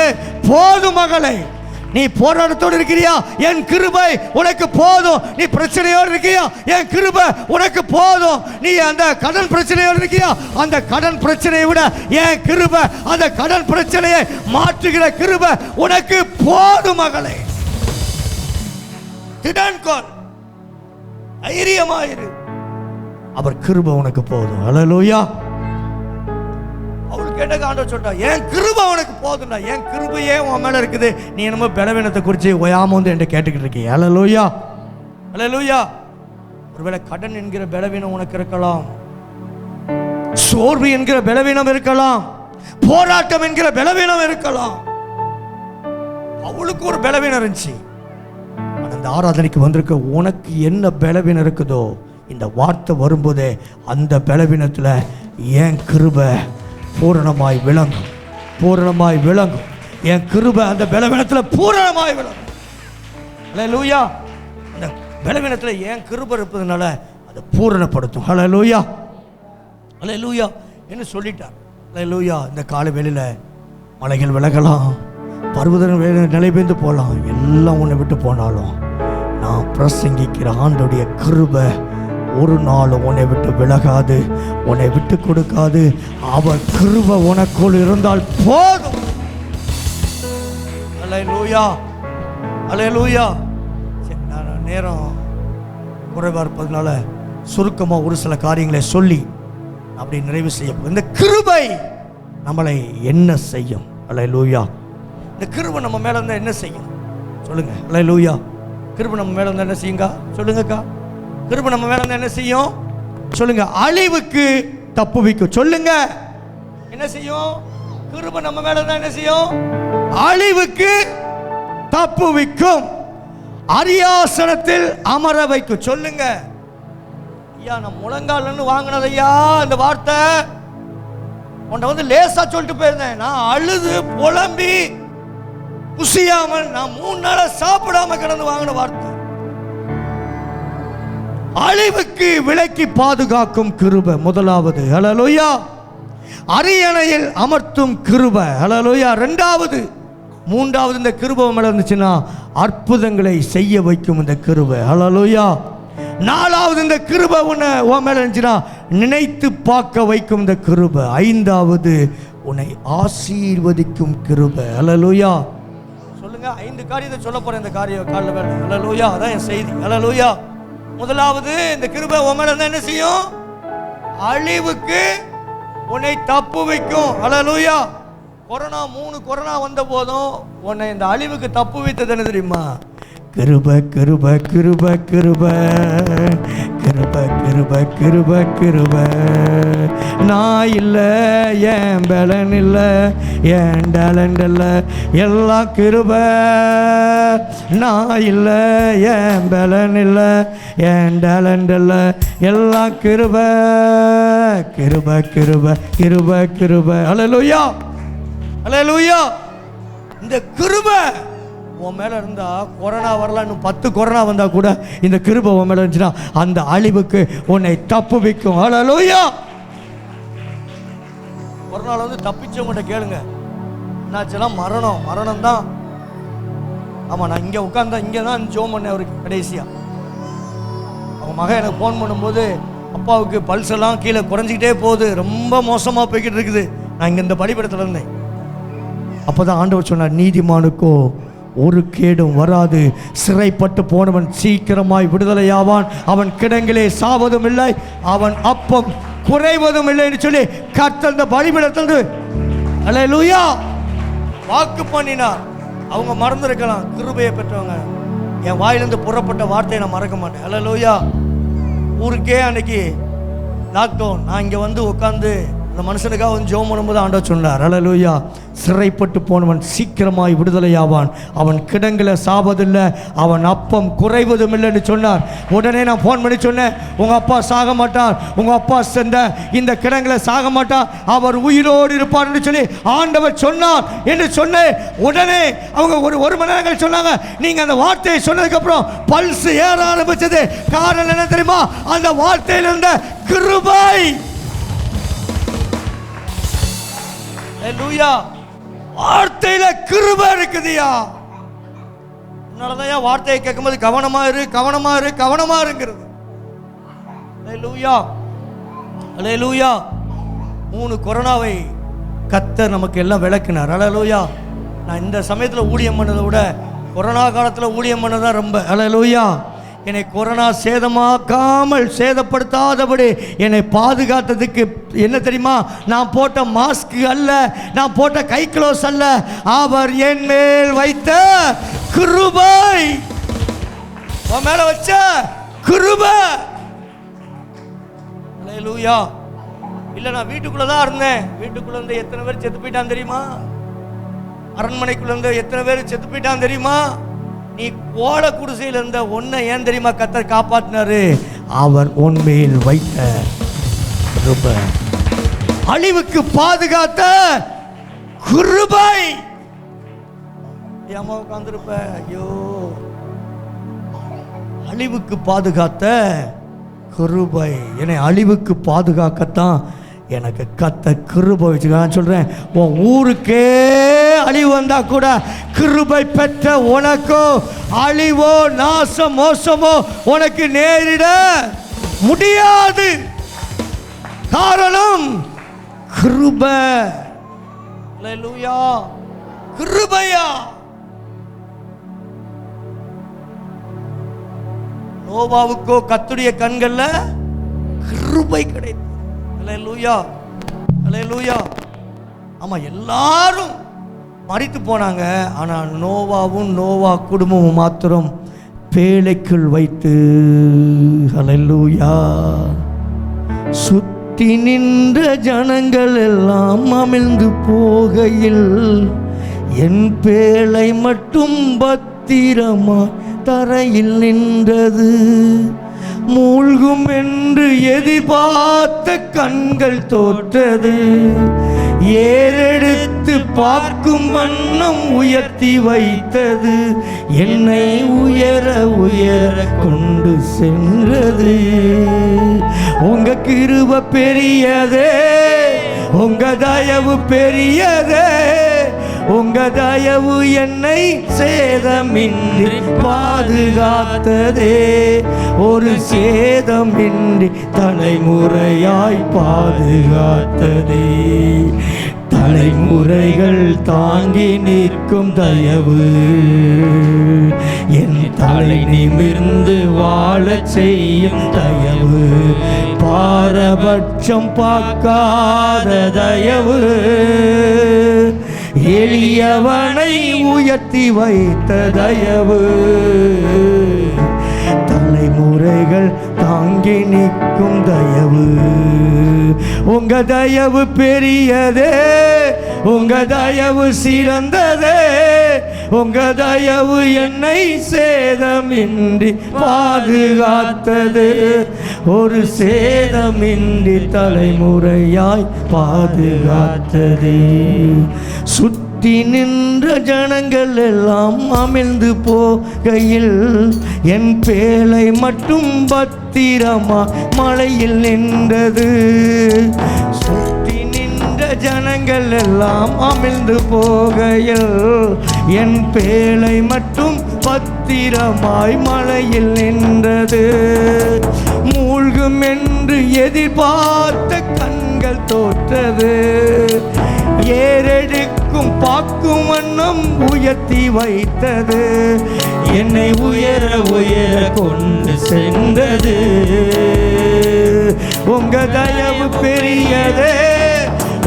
போதும் மகளே. நீ போராட்டத்தோடு இருக்கிறியா? என் கிருபை உனக்கு போதும். நீ பிரச்சனையோடு இருக்கியா? என் கிருபை உனக்கு போதும். நீ அந்த கடன் பிரச்சனையோடு இருக்கியா? அந்த கடன் பிரச்சனையை விட என் கிருபை, அந்த கடன் பிரச்சனையை மாற்றுகிற கிருபை உனக்கு போதும் மகளே. திடன்கொள், தைரியமாயிரு, அவர் கிருபை உனக்கு போதும். ஹல்லேலூயா. அவள் கேட்ட ஆண்டவர் சொல்றா, என் கிருபை உனக்கு போதும்டா, என் கிருபையே உன் மேல இருக்குது. நீ என்னமோ பலவீனத்தை குறித்து ஓயாம வந்து என்கிட்ட கேட்டுக்கிட்டு இருக்கீங்க. ஹல்லேலூயா. ஹல்லேலூயா. ஒருவேளை கடன் என்கிற பலவீனம் உனக்கு இருக்கலாம், சோர்வு என்கிற பலவீனம் இருக்கலாம், போராட்டம் என்கிற பலவீனம் இருக்கலாம். அவளுக்கு ஒரு பலவீனம் இருந்துச்சு. அந்த ஆராதனைக்கு வந்திருக்க உனக்கு என்ன பலவீனம் இருக்குதோ, இந்த வார்த்தை வரும்போதே அந்த பலவீனத்துல என் கிருபை பூரணமாய் விளங்கும். என் கிருபை அந்த பலவீனத்தில் பூரணமாய் விளங்கும். ஹல்லேலூயா. அந்த பலவீனத்தில் என் கிருபை இருப்பதனால அதை பூரணப்படுத்தும். ஹல்லேலூயா. ஹல்லேலூயா என்று சொல்லிட்டார். ஹல்லேலூயா. இந்த கால வேளையில மலைகள் விலகலாம், பர்வதங்கள் நிலை பெய்ந்து போகலாம், எல்லாம் உன்னை விட்டு போனாலும் நான் பிரசங்கிக்கிற ஆண்டோடைய கிருபை ஒரு நாள் உன்னை விட்டு விலகாது, உன்னை விட்டு கொடுக்காது. அவர் கிருபை உனக்குள் இருந்தால் போதும். அல்லேலூயா. அல்லேலூயா. நேரம் குறைவா இருப்பதனால சுருக்கமா ஒரு சில காரியங்களை சொல்லி அப்படி நிறைவு செய்யப்படும். இந்த கிருபை நம்மளை என்ன செய்யும்? அல்லேலூயா. இந்த கிருபை நம்ம மேல இருந்தா என்ன செய்யும் சொல்லுங்க? அல்லேலூயா. கிருபை நம்ம மேல இருந்தா என்ன செய்யுங்க சொல்லுங்கக்கா? கிருபை நம்ம மேல இருந்தா என்ன செய்யும் சொல்லுங்க? அழிவுக்கு தப்புவிக்கும். சொல்லுங்க, என்ன செய்யும்? கிருபை நம்ம மேல இருந்தா என்ன செய்யும்? அழிவுக்கு தப்புவிக்கும், அரியாசனத்தில் அமர வைக்கும். சொல்லுங்க ஐயா, நான் முழங்கால்னு வாங்கினதையா இந்த வார்த்தை உன்னை வந்து லேசா சொல்லிட்டு போயிருந்தேன். நான் அழுது புலம்பி புசியாமல் நான் 3 நாளா சாப்பிடாம கிடந்து வாங்கின வார்த்தை. அழிவுக்கு விலக்கி பாதுகாக்கும் கிருபை முதலாவது. ஹல்லேலூயா. அரியணையில் அமர்த்தும் கிருபை. ஹல்லேலூயா. இரண்டாவது மூன்றாவது இந்த கிருபை மேலே இருந்துச்சுன்னா அற்புதங்களை செய்ய வைக்கும் இந்த கிருபை. ஹல்லேலூயா. நாலாவது இந்த கிருபை உன் மேலே இருந்துச்சுன்னா நினைத்து பார்க்க வைக்கும் இந்த கிருபை. ஐந்தாவது உன்னை ஆசீர்வதிக்கும் கிருபை. ஹல்லேலூயா. சொல்லுங்க, 5 காரியத்தை சொல்ல போறேன் இந்த காலைல வேலை. ஹல்லேலூயா. அதான் என் செய்தி. ஹல்லேலூயா. முதலாவது இந்த கிருபை உன் மேலே இருந்தால் என்ன செய்யும்? அழிவுக்கு உன்னை தப்பு வைக்கும். ஹல்லேலூயா. 3 கொரோனா வந்த போதும் உன்னை இந்த அழிவுக்கு தப்பு வைத்தது என்ன தெரியுமா? கிருபை கிருபை கிருபை கிருபை கிருபை கிருபை கிருபை கிருபை. நான் இல்லை, என் பலன் இல்லை, என் டேலண்ட் இல்லை, எல்லாம் கிருபை. நான் இல்லை, என் பலன் இல்லை, என் டேலண்ட் இல்லை, எல்லாம் கிருபை கிருபை கிருபை கிருபை கிருபை. ஹல்லேலூயா. ஹல்லேலூயா. இந்த கிருபை உன் மேலே இருந்தால் கொரோனா வரலாம், இன்னும் 10 கொரோனா வந்தால் கூட இந்த கிருபை உன் மேலே இருந்துச்சுன்னா அந்த அழிவுக்கு உன்னை தப்பு வைக்கும். ஹல்லேலூயா. கொரோனாவில் வந்து தப்பிச்சவங்கள்ட்ட கேளுங்க, என்னாச்சுன்னா மரணம் தான். ஆமாம், நான் இங்கே உட்காந்தேன், இங்கே தான் ஜோம் பண்ணேன் அவருக்கு கடைசியாக. அவங்க மகன் எனக்கு ஃபோன் பண்ணும்போது அப்பாவுக்கு பல்ஸ் எல்லாம் கீழே குறைஞ்சிக்கிட்டே போகுது, ரொம்ப மோசமாக போய்கிட்டு இருக்குது. நான் இங்கே இந்த படிப்படத்தில் இருந்தேன். அப்போ தான் ஆண்டவர் சொன்னார், நீதிமானுக்கோ ஒரு கேடும் வராது, சிறைப்பட்டு போனவன் சீக்கிரமாய் விடுதலையாவான், அவன் கிடங்கிலே சாவதும் இல்லை, அவன் அப்பம் குறைவதும் இல்லைன்னு சொல்லி கர்த்தர் இந்த பலிபீடத்திலிருந்து ஹல்லேலூயா வாக்கு பண்ணினார். அவங்க மறந்துருக்கலாம், கிருபையை பெற்றவங்க. என் வாயிலிருந்து புறப்பட்ட வார்த்தையை நான் மறக்க மாட்டேன். ஹல்லேலூயா. ஊருக்கே அன்னைக்கு லாக்டவுன். நான் இங்கே வந்து உட்காந்து அந்த மனுஷனுக்காக வந்து ஜெபம் பண்ணும்போது ஆண்டவர் சொன்னார், ஹல்லேலூயா, சிறைப்பட்டு போனவன் சீக்கிரமாய் விடுதலையாவான், அவன் கிடங்கில் சாவதில்லை, அவன் அப்பம் குறைவதும் இல்லைன்னு சொன்னார். உடனே நான் ஃபோன் பண்ணி சொன்னேன், உங்கள் அப்பா சாக மாட்டார், உங்கள் அப்பா சென்ற இந்த கிடங்கில் சாக மாட்டார், அவர் உயிரோடு இருப்பார் என்று சொல்லி ஆண்டவர் சொன்னார் என்று சொன்னேன். உடனே அவங்க ஒரு மணி நேரங்கள் சொன்னாங்க. நீங்கள் அந்த வார்த்தையை சொன்னதுக்கப்புறம் பல்ஸ் ஏற ஆரம்பிச்சது. காரணம் என்ன தெரியுமா? அந்த வார்த்தையில் இருந்த கிருபை. ஹல்லேலூயா. வார்த்தையில கிருபை இருக்குதுயா. அதனாலதான் வார்த்தையை கேட்கும்போது கவனமா இருங்கிறது. ஹல்லேலூயா. ஹல்லேலூயா. 3 கொரோனாவை கர்த்தர் நமக்கு எல்லாம் விளக்கினார். ஹல்லேலூயா. நான் இந்த சமயத்தில் ஊழியம் பண்ணதை விட கொரோனா காலத்தில் ஊழியம் பண்ணதான் ரொம்ப. ஹல்லேலூயா. என்னை கொரோனா சேதப்படுத்தாதபடி என்னை பாதுகாத்ததுக்கு என்ன தெரியுமா? நான் போட்ட மாஸ்க் அல்ல, நான் போட்ட கை க்ளோஸ் அல்ல, அவர் என் மேல் வைத்த கிருபை. உன் மேல வச்ச கிருபை. ஹல்லேலூயா. இல்ல, நான் வீட்டுக்குள்ளதான் இருந்தேன். வீட்டுக்குள்ள இருந்து எத்தனை பேர் செத்து போயிட்டான் தெரியுமா? அரண்மனைக்குள்ள இருந்து எத்தனை பேர் செத்து போயிட்டான் தெரியுமா? நீ கோல குடிசையில் இருந்த ஒன்னை ஏன் தெரியுமா கர்த்தர் காப்பாற்றினாரு? அவர் உண்மையில் வைத்த கிருபை, அழிவுக்கு பாதுகாத்த கிருபை. ஏமா உட்கார்ந்திருப்ப? ஐயோ, அழிவுக்கு பாதுகாத்த கிருபை. என்னை அழிவுக்கு பாதுகாக்கத்தான் எனக்கு கர்த்தர் கிருபை வச்சுக்க. நான் சொல்றேன், உன் ஊருக்கே அழிவு வந்தா கூட கிருபை பெற்ற உனக்கோ அழிவோ நாசம் மோசமோ உனக்கு நேரிட முடியாது. காரணம் கிருபை. ஹல்லேலூயா. கிருபையா. நோவாவுக்கோ கர்த்தருடைய கண்கள்ல கிருபை கிடைத்தது. ஹல்லேலூயா. ஹல்லேலூயா. ஆமா, எல்லாரும் மரித்து போனாங்க. ஆனால் நோவா குடும்பமும் மாத்திரம் பேழைக்குள் வைத்து ஹல்லேலூயா சுற்றி நின்ற ஜனங்கள் எல்லாம் அமிழ்ந்து போகையில் என் பேழை மட்டும் பத்திரமா தரையில் நின்றது. மூழ்கும் என்று எதிர்பார்த்த கண்கள் தோற்றது. ஏறெடுத்து பார்க்கும் வண்ணம் உயர்த்தி வைத்தது. என்னை உயர உயர கொண்டு சென்றது. உங்க கிருபை பெரியதே, உங்க தயவு பெரியதே, உங்க தயவு என்னை சேதமின்றி பாதுகாத்ததே, ஒரு சேதமின்றி தலைமுறையாய் பாதுகாத்ததே. தலைமுறைகள் தாங்கி நிற்கும் தயவு, என் தலை நிமிர்ந்து வாழச் செய்யும் தயவு, பாரபட்சம் பார்க்காத தயவு, எளியவனை உயர்த்தி வைத்த தயவு, தலைமுறைகள் தாங்கி நிற்கும் தயவு. உங்க தயவு பெரியதே, உங்க தயவு சிறந்ததே, உங்க தயவு என்னை சேதமின்றி பாதுகாத்தது, ஒரு சேதமின்றி தலைமுறையாய் பாதுகாத்தது. சுற்றி நின்ற ஜனங்கள் எல்லாம் அமிழ்ந்து போகையில் என் பேழை மட்டும் பத்திரமா மலையில் நின்றது. சுற்றி நின்ற ஜனங்கள் எல்லாம் அமிழ்ந்து போகையில் என் பேழை மட்டும் பத்திரமாய் மலையில் நின்றது. மூழ்கும் என்று எதிர்பார்த்த கண்கள் தோற்றது, ஏறெடுக்கும் பாக்கும் வண்ணம் உயர்த்தி வைத்தது, என்னை உயர உயர கொண்டு சென்றது. உங்க தயவு பெரியதே,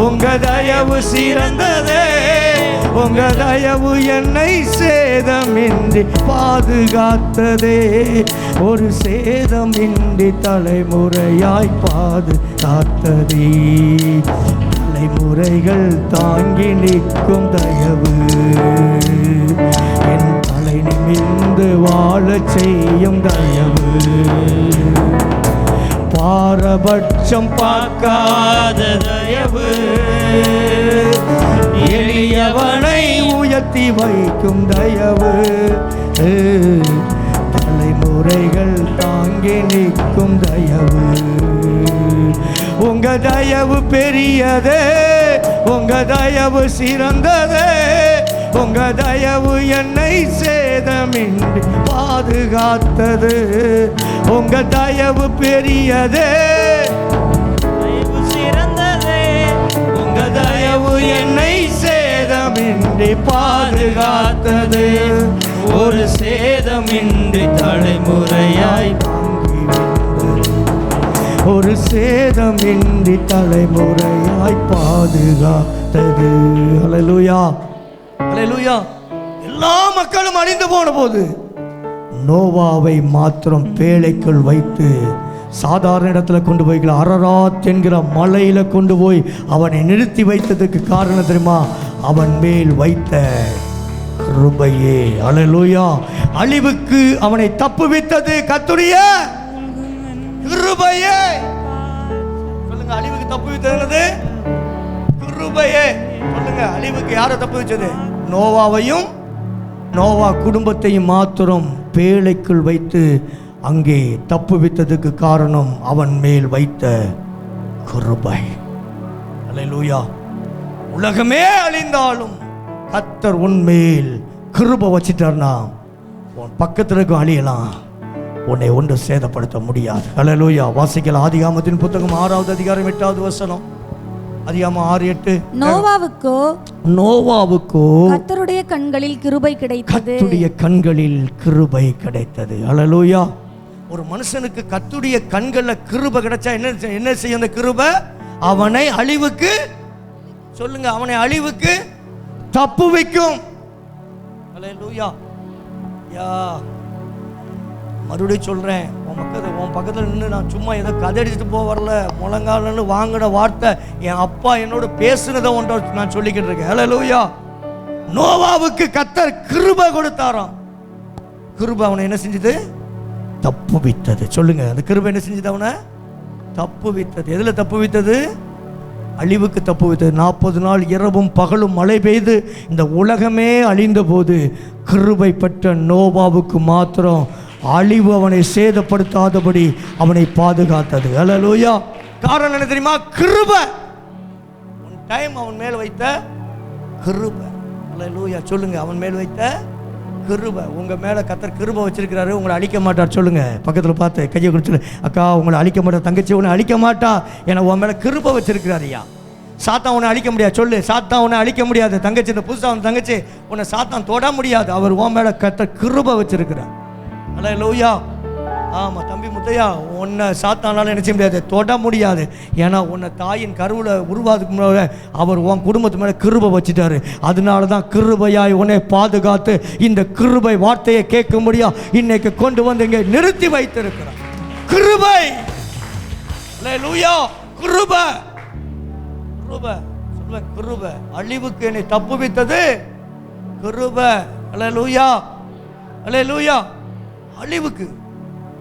உங்க தயவு சிறந்ததே, உங்க தயவு என்னை சேதமின்றி பாதுகாத்ததே, ஒரு சேதமின்றி தலைமுறையாய் பாதுகாத்ததே. தலைமுறைகள் தாங்கி நிற்கும் தயவு, என் தலை நிமிர்ந்து வாழச் செய்யும் தயவு, பாரபட்சம் பார்க்காத தயவு, எளியவனை உயர்த்தி வைக்கும் தயவு, தலைமுறைகள் தாங்கி நிற்கும் தயவு. உங்க தயவு பெரியதே, உங்க தயவு சிறந்ததே, உங்க தயவு என்னை சேதமின்றி பாதுகாத்தது, உங்க தயவு பெரியதே, தயவு சிறந்ததே, உங்க தயவு என்னை சேதமின்றி பாதுகாத்தது, ஒரு சேதமின்றி தலைமுறையாய் ஒரு சேதமின்றி தலைமுறையாய் பாதுகாத்தது. ஹல்லேலூயா, ஹல்லேலூயா. எல்லா மக்களும் அழிந்து போன போது நோவாவை மாத்திரம் பேழைக்குள் வைத்து சாதாரண இடத்துல கொண்டு போய் அரராத் என்கிற மலையில கொண்டு போய் அவனை நிறுத்தி வைத்ததுக்கு காரணம் தெரியுமா? அவன் மேல் வைத்த கிருபையே. ஹல்லேலூயா. அழிவுக்கு அவனை தப்புவித்தது கர்த்தருடைய கிருபையே. சொல்லுங்க, அழிவுக்கு தப்புவித்தது கிருபையே. சொல்லுங்க, அழிவுக்கு யாரை தப்புவிச்சது? நோவாவையும் நோவா குடும்பத்தையும் மாத்திரம் பேழைக்குள் வைத்து அங்கே தப்புவித்ததுக்கு காரணம் அவன் மேல் வைத்த கிருபை. அல்லேலூயா. உலகமே அழிந்தாலும் கர்த்தர் உன்மேல் கிருபை வச்சிட்டார்னா உன் பக்கத்தில் இருக்கும் அழியலாம், உன்னை ஒன்று சேதப்படுத்த முடியாது. அல்லேலூயா. வாசிக்கலாம். ஆதியாகமத்தின் புத்தகம் 6வது அதிகாரம் 8வது வசனம். அதிகாரம் 6:8. நோவாவுக்கோ கர்த்தருடைய கண்களில் கிருபை கிடைத்தது. கர்த்தருடைய கண்களில் கிருபை கிடைத்தது. அல்லேலூயா. ஒரு மனுஷனுக்கு கர்த்தருடைய கண்களில் கிருபை கிடைச்சா என்ன செய்யும்? அந்த கிருபை அவனை அழிவுக்கு, சொல்லுங்க, அவனை அழிவுக்கு தப்பு வைக்கும். அல்லேலூயா. யா, மறுபடியும் சொல்கிறேன், உன் பக்கத்தில் நின்று நான் சும்மா ஏதோ கதை அடிச்சுட்டு போக வரல. முழங்காலன்னு வாங்கின வார்த்தை என் அப்பா என்னோட பேசுனதை ஒன்றை நான் சொல்லிக்கிட்டு இருக்கேன். ஹல்லேலூயா. நோவாவுக்கு கர்த்தர் கிருபை கொடுத்தாராம். கிருபை அவனை என்ன செஞ்சது? தப்பு வித்தது. சொல்லுங்க, அந்த கிருபை என்ன செஞ்சது? அவனை தப்பு வித்தது. எதில் தப்பு வித்தது? அழிவுக்கு தப்பு வித்தது. 40 நாள் இரவும் பகலும் மழை பெய்து இந்த உலகமே அழிந்த போது கிருபை பெற்ற நோவாவுக்கு மாத்திரம் அழிவு அவனை சேதப்படுத்தாதபடி அவனை பாதுகாத்தது. அல்லேலூயா. காரணம் என்ன தெரியுமா? கிருபை. டைம் அவன் மேல் வைத்த கிருபை. அல்லேலூயா. சொல்லுங்க, அவன் மேல் வைத்த கிருபை. உங்க மேல கர்த்தர் கிருபை வச்சிருக்கிறாரு, உங்களை அழிக்க மாட்டார். சொல்லுங்க, பக்கத்துல பார்த்து கையை குறிச்சு, அக்கா உங்களை அழிக்க மாட்டார், தங்கச்சி உன்னை அழிக்க மாட்டா, ஏன்னா உன் மேல கிருபை வச்சிருக்கிறாரு. ஐயா, சாத்தான் உன்னை அழிக்க முடியாது. சொல்லு, சாத்தான் உன்னை அழிக்க முடியாது. தங்கச்சி, இந்த புதுசா வந்த தங்கச்சி, உன்னை சாத்தான் தொட முடியாது. அவர் உன் மேல கர்த்தர் கிருபை வச்சிருக்கிறார். அல்லேலூயா. ஆமா தம்பி முத்தையா, உன்னை சாத்தானால என்ன செய்ய முடியாது, தொட முடியாது. ஏன்னா உன்னை தாயின் கருவில் உருவாதுக்கு முன்னாடி அவர் உன் குடும்பத்து மேலே கிருபை வச்சுட்டாரு. அதனால தான் கிருபையாய் உன்னை பாதுகாத்து இந்த கிருபை வார்த்தையை கேட்க முடியும் இன்னைக்கு கொண்டு வந்து இங்கே நிறுத்தி வைத்திருக்கிறார். கிருபை. அல்லேலூயா. கிருபை. கிருபை. சொல்லுவேன், கிருபை. அழிவுக்கு என்னை தப்புவித்தது கிருபை. அல்லேலூயா. அல்லேலூயா. அழிவுக்கு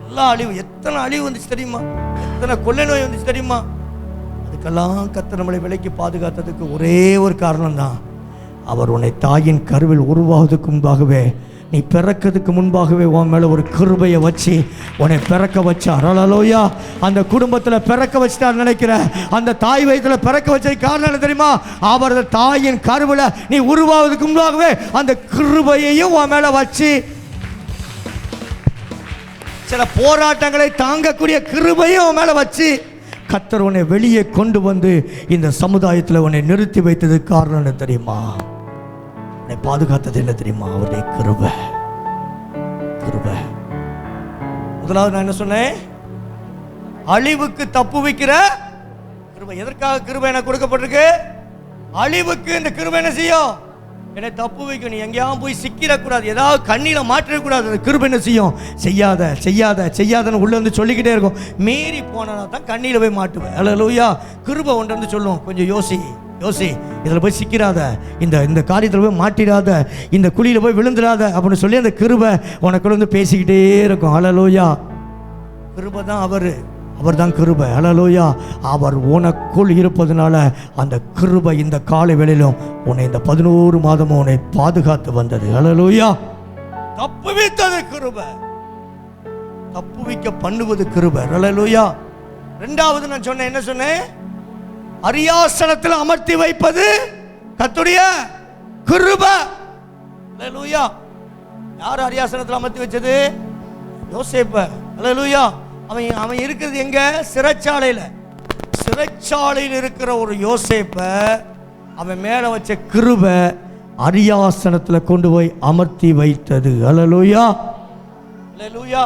எல்லா அழிவு, எத்தனை அழிவு வந்துச்சு தெரியுமா, எத்தனை கொள்ளை நோய் வந்துச்சு தெரியுமா, அதுக்கெல்லாம் கர்த்தர் நம்மளை விலைக்கு பாதுகாத்ததுக்கு ஒரே ஒரு காரணம் தான், அவர் உன்னை தாயின் கருவில் உருவாவதுக்கு முன்பாகவே, நீ பிறக்கிறதுக்கு முன்பாகவே உன் மேலே ஒரு கிருபையை வச்சு உன்னை பிறக்க வச்சார். அல்லேலூயா. அந்த குடும்பத்தில் பிறக்க வச்சுட்டார் நினைக்கிற, அந்த தாய் வயிற்றில் பிறக்க வச்சதுக்கு காரணம் என்ன தெரியுமா, அவரது தாயின் கருவில் நீ உருவாவதுக்கு முன்பாகவே அந்த கிருபையையும் உன் மேலே வச்சு, சில போராட்டங்களை தாங்கக்கூடிய கிருபையும் மேல வச்சு கர்த்தர் உன்னை வெளியே கொண்டு வந்து இந்த சமுதாயத்தில் உன்னை நிறுத்தி வைத்தது காரணம் என்ன தெரியுமா, உன்னை பாதுகாத்தது என்ன தெரியுமா, அவருடைய கிருபை. கிருபை. முதலாவது நான் என்ன சொன்னேன், அழிவுக்கு தப்பு வைக்கிற கிருபை. எதற்காக கிருபை எனக்கு கொடுக்கப்பட்டிருக்கு, அழிவுக்கு இந்த கிருபை என்ன செய்யும், என்னை தப்பு வைக்கும். நீ எங்கேயாவது போய் சிக்கிடக்கூடாது, ஏதாவது கண்ணில மாற்றிடக்கூடாது. அந்த கிருபை என்ன செய்யும், செய்யாத செய்யாத செய்யாதன்னு உள்ள வந்து சொல்லிக்கிட்டே இருக்கும். மீறி போனா தான் கண்ணில போய் மாட்டுவேன். அல்லேலூயா. கிருபை ஒன்று வந்து சொல்லும், கொஞ்சம் யோசி யோசி, இதில் போய் சிக்கிறாத, இந்த காரியத்தில் போய் மாட்டிடாத, இந்த குழியில் போய் விழுந்துடாத அப்படின்னு சொல்லி அந்த கிருபை உனக்குள்ள வந்து பேசிக்கிட்டே இருக்கும். அல்லேலூயா. கிருபை தான் அவர் தான் கிருபை. அல்லேலூயா. அவர் உனக்குள் இருப்பதனால அந்த கிருபை இந்த காலை வேளையிலும் உன்னை இந்த 11 மாதமும் உன்னை பாதுகாத்து வந்தது. அல்லேலூயா. தப்புவித்தது கிருபை, தப்புவிக்க பண்ணுவது கிருபை. அல்லேலூயா. இரண்டாவது நான் சொன்னேன், என்ன சொன்னேன், அரியாசனத்தில் அமர்த்தி வைப்பது கர்த்தருடைய கிருபை. அல்லேலூயா. யார் அரியாசனத்தில் அமர்த்தி வச்சது, யோசேப்பு. அல்லேலூயா. அவன் இருக்கிறது எங்க, சிறைச்சாலையில். சிறைச்சாலையில் இருக்கிற ஒரு யோசேப்பை அவன் மேல வச்ச கிருபை அரியாசனத்தில் கொண்டு போய் அமர்த்தி வைத்தது. அல்லேலூயா. அல்லேலூயா.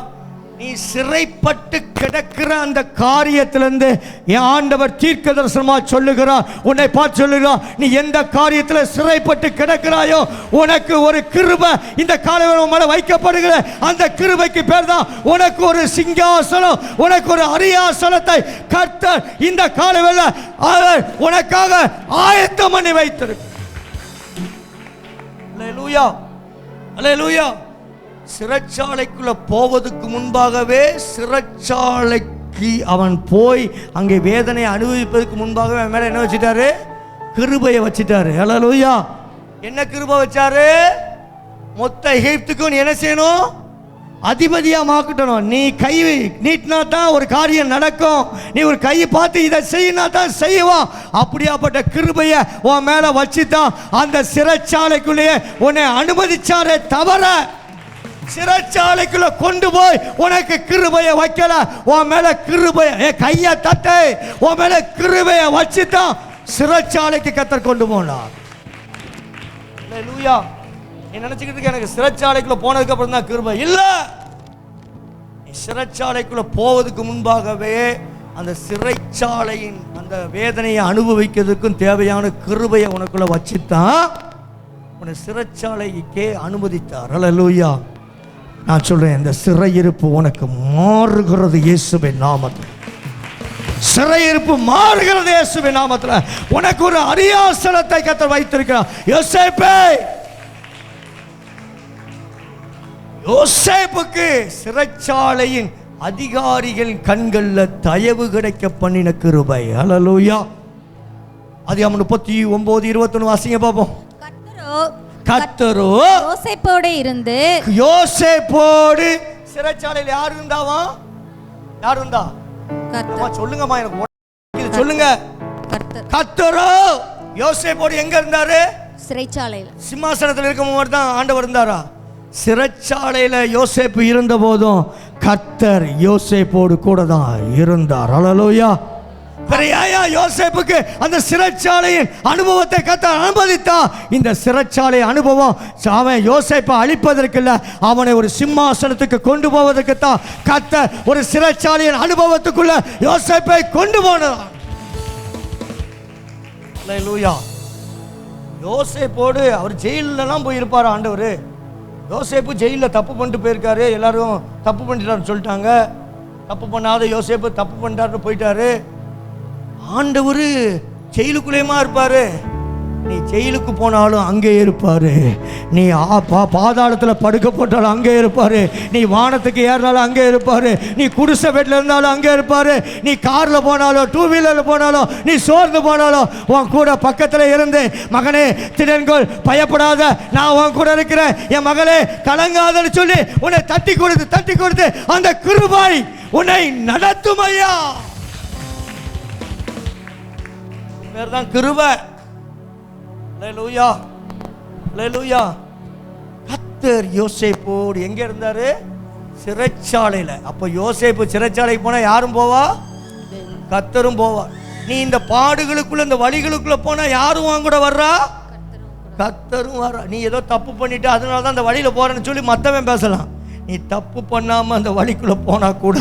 நீ சிறைப்பட்டு கிடக்கிற அந்த காரியத்திலிருந்து என் ஆண்டவர் தீர்க்க தரிசனமா சொல்லுகிறார், உன்னை பார்த்து சொல்லுகிறார், நீ எந்த காரியத்தில் சிறைப்பட்டு கிடக்கிறாயோ உனக்கு ஒரு கிருபை இந்த காலையில் மேல வைக்கப்படுகிற அந்த கிருபைக்கு பேர் தான் உனக்கு ஒரு சிங்காசனம், உனக்கு ஒரு அரியாசனத்தை கர்த்தர் இந்த காலையில் அவர் உனக்காக ஆயத்தம் பண்ணி வைத்திருக்கு. அல்லேலூயா. அல்லேலூயா. சிறைச்சாலைக்குள்ள போவதற்கு முன்பாகவே, சிறைச்சாலைக்கு அவன் போய் அங்கே வேதனையை அனுபவிப்பதற்கு முன்பாகவே அவன் மேல என்ன வச்சிட்டாரு, கிருபையை வச்சிட்டாரு. அல்லேலூயா. என்ன கிருபை வச்சாரு, மொத்த எகிப்துக்கும் நீ என்ன செய்யணும், அதிபதியா மாக்கிட்டணும். நீ கை நீட்டினா தான் ஒரு காரியம் நடக்கும், நீ ஒரு கையை பார்த்து இதை செய்யினா தான் செய்வான். அப்படியாப்பட்ட கிருபையை உன் மேல வச்சுதான் அந்த சிறைச்சாலைக்குள்ளேயே உன்னை அனுமதிச்சாரே தவிர சிறைச்சாலைக்குள்ள கொண்டு போய் உனக்கு கிருபையை வைக்கல. உன் மேல கிருபையை கையை தட்டை உன் மேல கிருபையை வச்சுதான் சிறைச்சாலைக்கு கர்த்தர் கொண்டு போனார். அல்லேலூயா. நீ நினைச்சுக்கிட்டு இருக்க எனக்கு சிறைச்சாலைக்குள்ள போனதுக்கு அப்புறம் தான் கிருபை இல்ல. நீ சிறைச்சாலைக்குள்ள போவதுக்கு முன்பாகவே அந்த சிறைச்சாலையின் அந்த வேதனையை அனுபவிக்கிறதுக்கும் தேவையான கிருபையை உனக்குள்ள வச்சுதான் உன்னை சிறைச்சாலைக்கே அனுமதித்தார். அல்லேலூயா. நான் சொல்றேன், இந்த சிறையிருப்பு உனக்கு மாறுகிறது இயேசுவின் நாமத்தில். சிறையிருப்பு மாறுகிறது இயேசுவின் நாமத்தில். உனக்கு ஒரு அரியாசனத்தை கர்த்தர் வைத்திருக்கிறார். யோசேப்புக்கு சிறைச்சாலையின் அதிகாரிகள் கண்கள்ல தயவு கிடைக்க பண்ணின கிருபை. அல்லேலூயா. ஆதியாகமம் 39:21 வாசிங்க பாப்போம். கர்த்தரோ யோசேப்போடு இருந்து, யோசேப்போடு சிறைச்சாலையில் யார் இருந்தாவா, யார் இருந்தா, சொல்லுங்கம்மா எனக்கு சொல்லுங்க. கர்த்தரோ யோசேப்போடு எங்க இருந்தாரு, சிறைச்சாலையில். சிம்மாசனத்தில் இருக்கும்போது தான் ஆண்டவர் இருந்தாரா? சிறைச்சாலையில யோசேப்பு இருந்த போதும் கர்த்தர் யோசேப்போடு கூட தான் இருந்தார். அல்லேலூயா. பெரியா யோசேப்புக்கு அந்த சிறைச்சாலையின் அனுபவத்தை கர்த்தர் அனுமதித்தா. இந்த சிறைச்சாலை அனுபவம் அவன் யோசேப்பை அழிப்பதற்கு இல்லை, அவனை ஒரு சிம்மாசனத்துக்கு கொண்டு போவதற்கு தான் கர்த்தர் ஒரு சிறைச்சாலையின் அனுபவத்துக்குள்ள யோசேப்பை கொண்டு போனார். அல்லேலூயா. யோசேப்போடு அவர் ஜெயிலெல்லாம் போயிருப்பார் ஆண்டவர். யோசேப்பு ஜெயிலில் தப்பு பண்ணிட்டு போயிருக்காரு, எல்லாரும் தப்பு பண்ணிட்டாருன்னு சொல்லிட்டாங்க. தப்பு பண்ணாத யோசேப்பு தப்பு பண்ணிட்டாருன்னு போயிட்டாரு. ஆண்டவர் ஜெயிலுக்குள்ளேயுமா இருப்பாரு. நீ ஜெயிலுக்கு போனாலும் அங்கே இருப்பாரு, நீ பாதாளத்தில் படுக்க போட்டாலும் அங்கே இருப்பாரு, நீ வானத்துக்கு ஏறினாலும் அங்கே இருப்பாரு, நீ குடிசை வீட்டில் இருந்தாலும் அங்கே இருப்பாரு, நீ காரில் போனாலும் டூ வீலரில் போனாலும் நீ சோர்ந்து போனாலும் உன் கூட பக்கத்தில் இருந்து மகனே திடன்கொள், பயப்படாத, நான் உன் கூட இருக்கிறேன், என் மகளே கலங்காதன்னு சொல்லி உன்னை தட்டி கொடுத்து அந்த கிருபை உன்னை நடத்தும் ஐயா. தான் கிருபை. அல்லேலூயா. அல்லேலூயா. கர்த்தர் யோசேப்போடு எங்க இருந்தாரு? சிறைச்சாலையில. அப்ப யோசேப்பு சிறைச்சாலைக்கு போனா யாரும் போவா? கர்த்தரும் போவா. நீ இந்த பாடுகளுக்குள்ள இந்த வழிகளுக்குள்ள போனா யாரும் வாங்க கூட வர்றா? கர்த்தரும் வர்றா. நீ ஏதோ தப்பு பண்ணிட்டு அதனால தான் அந்த வழியில போறேன்னு சொல்லி மத்தவன் பேசலாம். நீ தப்பு பண்ணாம அந்த வழிக்குள்ள போனா கூட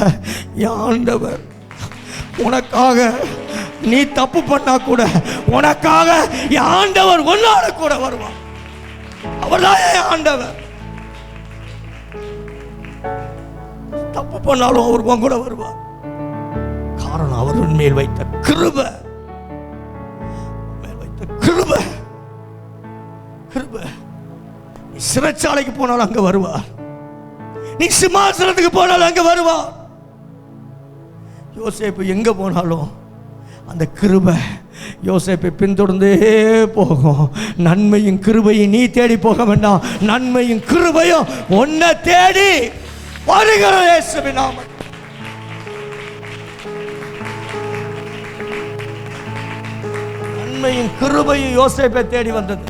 ஆண்டவர் உனக்காக, நீ தப்பு பண்ணா கூட உனக்காக ஆண்டவர் உன்னோட கூட வருவார். அவர்தான் ஆண்டவர். தப்பு பண்ணாலும் அவர் உன் கூட வருவார். காரணம் அவர் மேல் வைத்த கிருபை. நீ சிறைச்சாலைக்கு போனாலும் அங்க வருவார், நீ சிம்மாசனத்துக்கு போனாலும் அங்க வருவார். யோசேப்பு எங்க போனாலும் அந்த கிருபை யோசேப்பை பின்தொடர்ந்தே போகும். நன்மையும் கிருபையும் நீ தேடி போக வேண்டாம், நன்மையும் கிருபையும் உன்னை தேடி வருகிற இயேசுவின் நாமத்தில். நன்மையும் கிருபையும் யோசேப்பை தேடி வந்தது.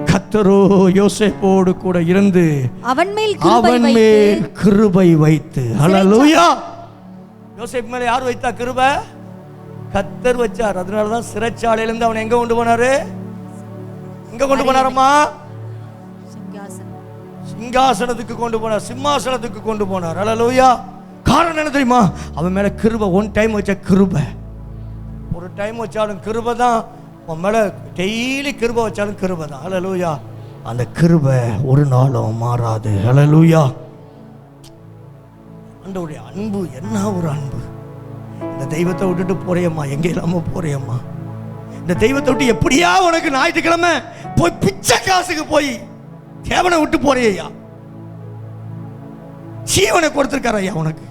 கர்த்தரோ யோசேப்போடு கூட இருந்து அவன் மேல் கிருபை வைத்து. அல்லேலூயா. யோசேப்பு மேல யார் வைத்தா கிருபை? கர்த்தர் வச்சார். அதனாலதான் சிறைச்சாலையிலிருந்து அவன் எங்க கொண்டு போனாரு? எங்க கொண்டு போனாரம்மா? சிங்காசனத்துக்கு கொண்டு போனார், சிம்மாசனத்துக்கு கொண்டு போனார். அல்லேலூயா. காரணம் என்ன தெரியுமா? அவன் மேல கிருபை. ஒன் டைம் வச்ச கிருபை, ஒரு டைம் வச்சாலும் கிருபை தான். உன் மேல டெய்லி கிருபை வச்சாலும் கிருபை தான். அல்லேலூயா. அந்த கிருபை ஒரு நாளும் மாறாது. அல்லேலூயா. ஆண்டவருடைய அன்பு என்ன ஒரு அன்பு! இந்த தெய்வத்தை விட்டுட்டு போறியம்மா, எங்கே இல்லாம போறியம்மா. இந்த தெய்வத்தை விட்டு எப்படியா உனக்கு ஞாயிற்றுக்கிழமை போய் பிச்சை காசுக்கு போய் தேவனை விட்டு போறியா? ஜீவனை கொடுத்திருக்கார ஐயா, உனக்கு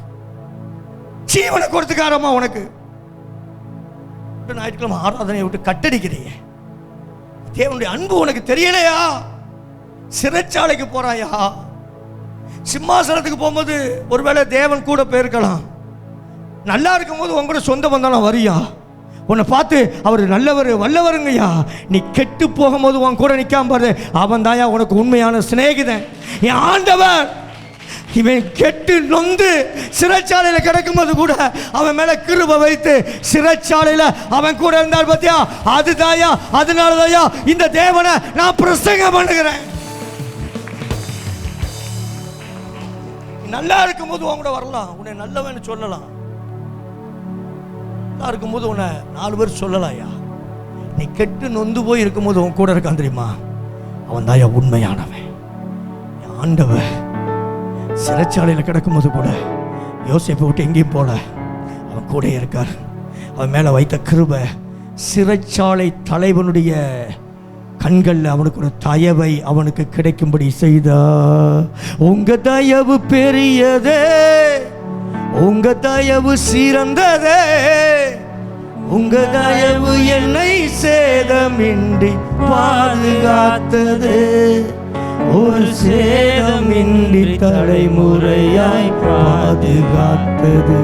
ஜீவனை கொடுத்துக்காரம்மா. உனக்கு ஞாயிற்றுக்கிழமை ஆராதனையை விட்டு கட்டடிக்கிறிய. தேவனுடைய அன்பு உனக்கு தெரியலையா? சிறைச்சாலைக்கு போறாயா? சிம்மாசனத்துக்கு போகும்போது ஒருவேளை தேவன் கூட போயிருக்கலாம். நல்லா இருக்கும் போது உங்க கூட சொந்த வந்தாலும் வரியா? உன்னை பார்த்து அவர் நல்லவர் வல்லவருங்கய்யா. நீ கெட்டு போகும்போது உன் கூட நிற்காம பாரு, அவன் தாயா உனக்கு உண்மையான சிநேகிதன். என் ஆண்டவர் இவன் கெட்டு நொந்து சிறைச்சாலையில் கிடக்கும்போது கூட அவன் மேல கிருபை வைத்து சிறைச்சாலையில் அவன் கூட இருந்தால் பார்த்தியா? அது தாயா, அதனால தாயா இந்த தேவனை நான் பிரசங்கம் பண்ணுகிறேன். நல்லா இருக்கும்போது உன் கூட வரலாம், உன்னை நல்லவன்னு சொல்லலாம். நல்லா இருக்கும்போது உன்னை 4 பேர் சொல்லலாம்யா. நீ கெட்டு நொந்து போய் இருக்கும்போது உன் கூட இருக்கான் தெரியுமா? அவன் தாயா உண்மையானவன். ஆண்டவன் சிறைச்சாலையில் கிடக்கும்போது கூட யோசேப்பை விட்டு எங்கேயும் போல, அவன் கூட இருக்கார். அவன் மேலே வைத்த கிருபை சிறைச்சாலை தலைவனுடைய கண்களில் அவனுக்கு ஒரு தயவை அவனுக்கு கிடைக்கும்படி செய்தா. உங்க தயவு பெரியதே, உங்க தயவு சிறந்ததே, உங்க தயவு என்னை சேதமின்றி பாதுகாத்தது, ஒரு சேதமின்றி தலைமுறையாய் பாதுகாத்தது.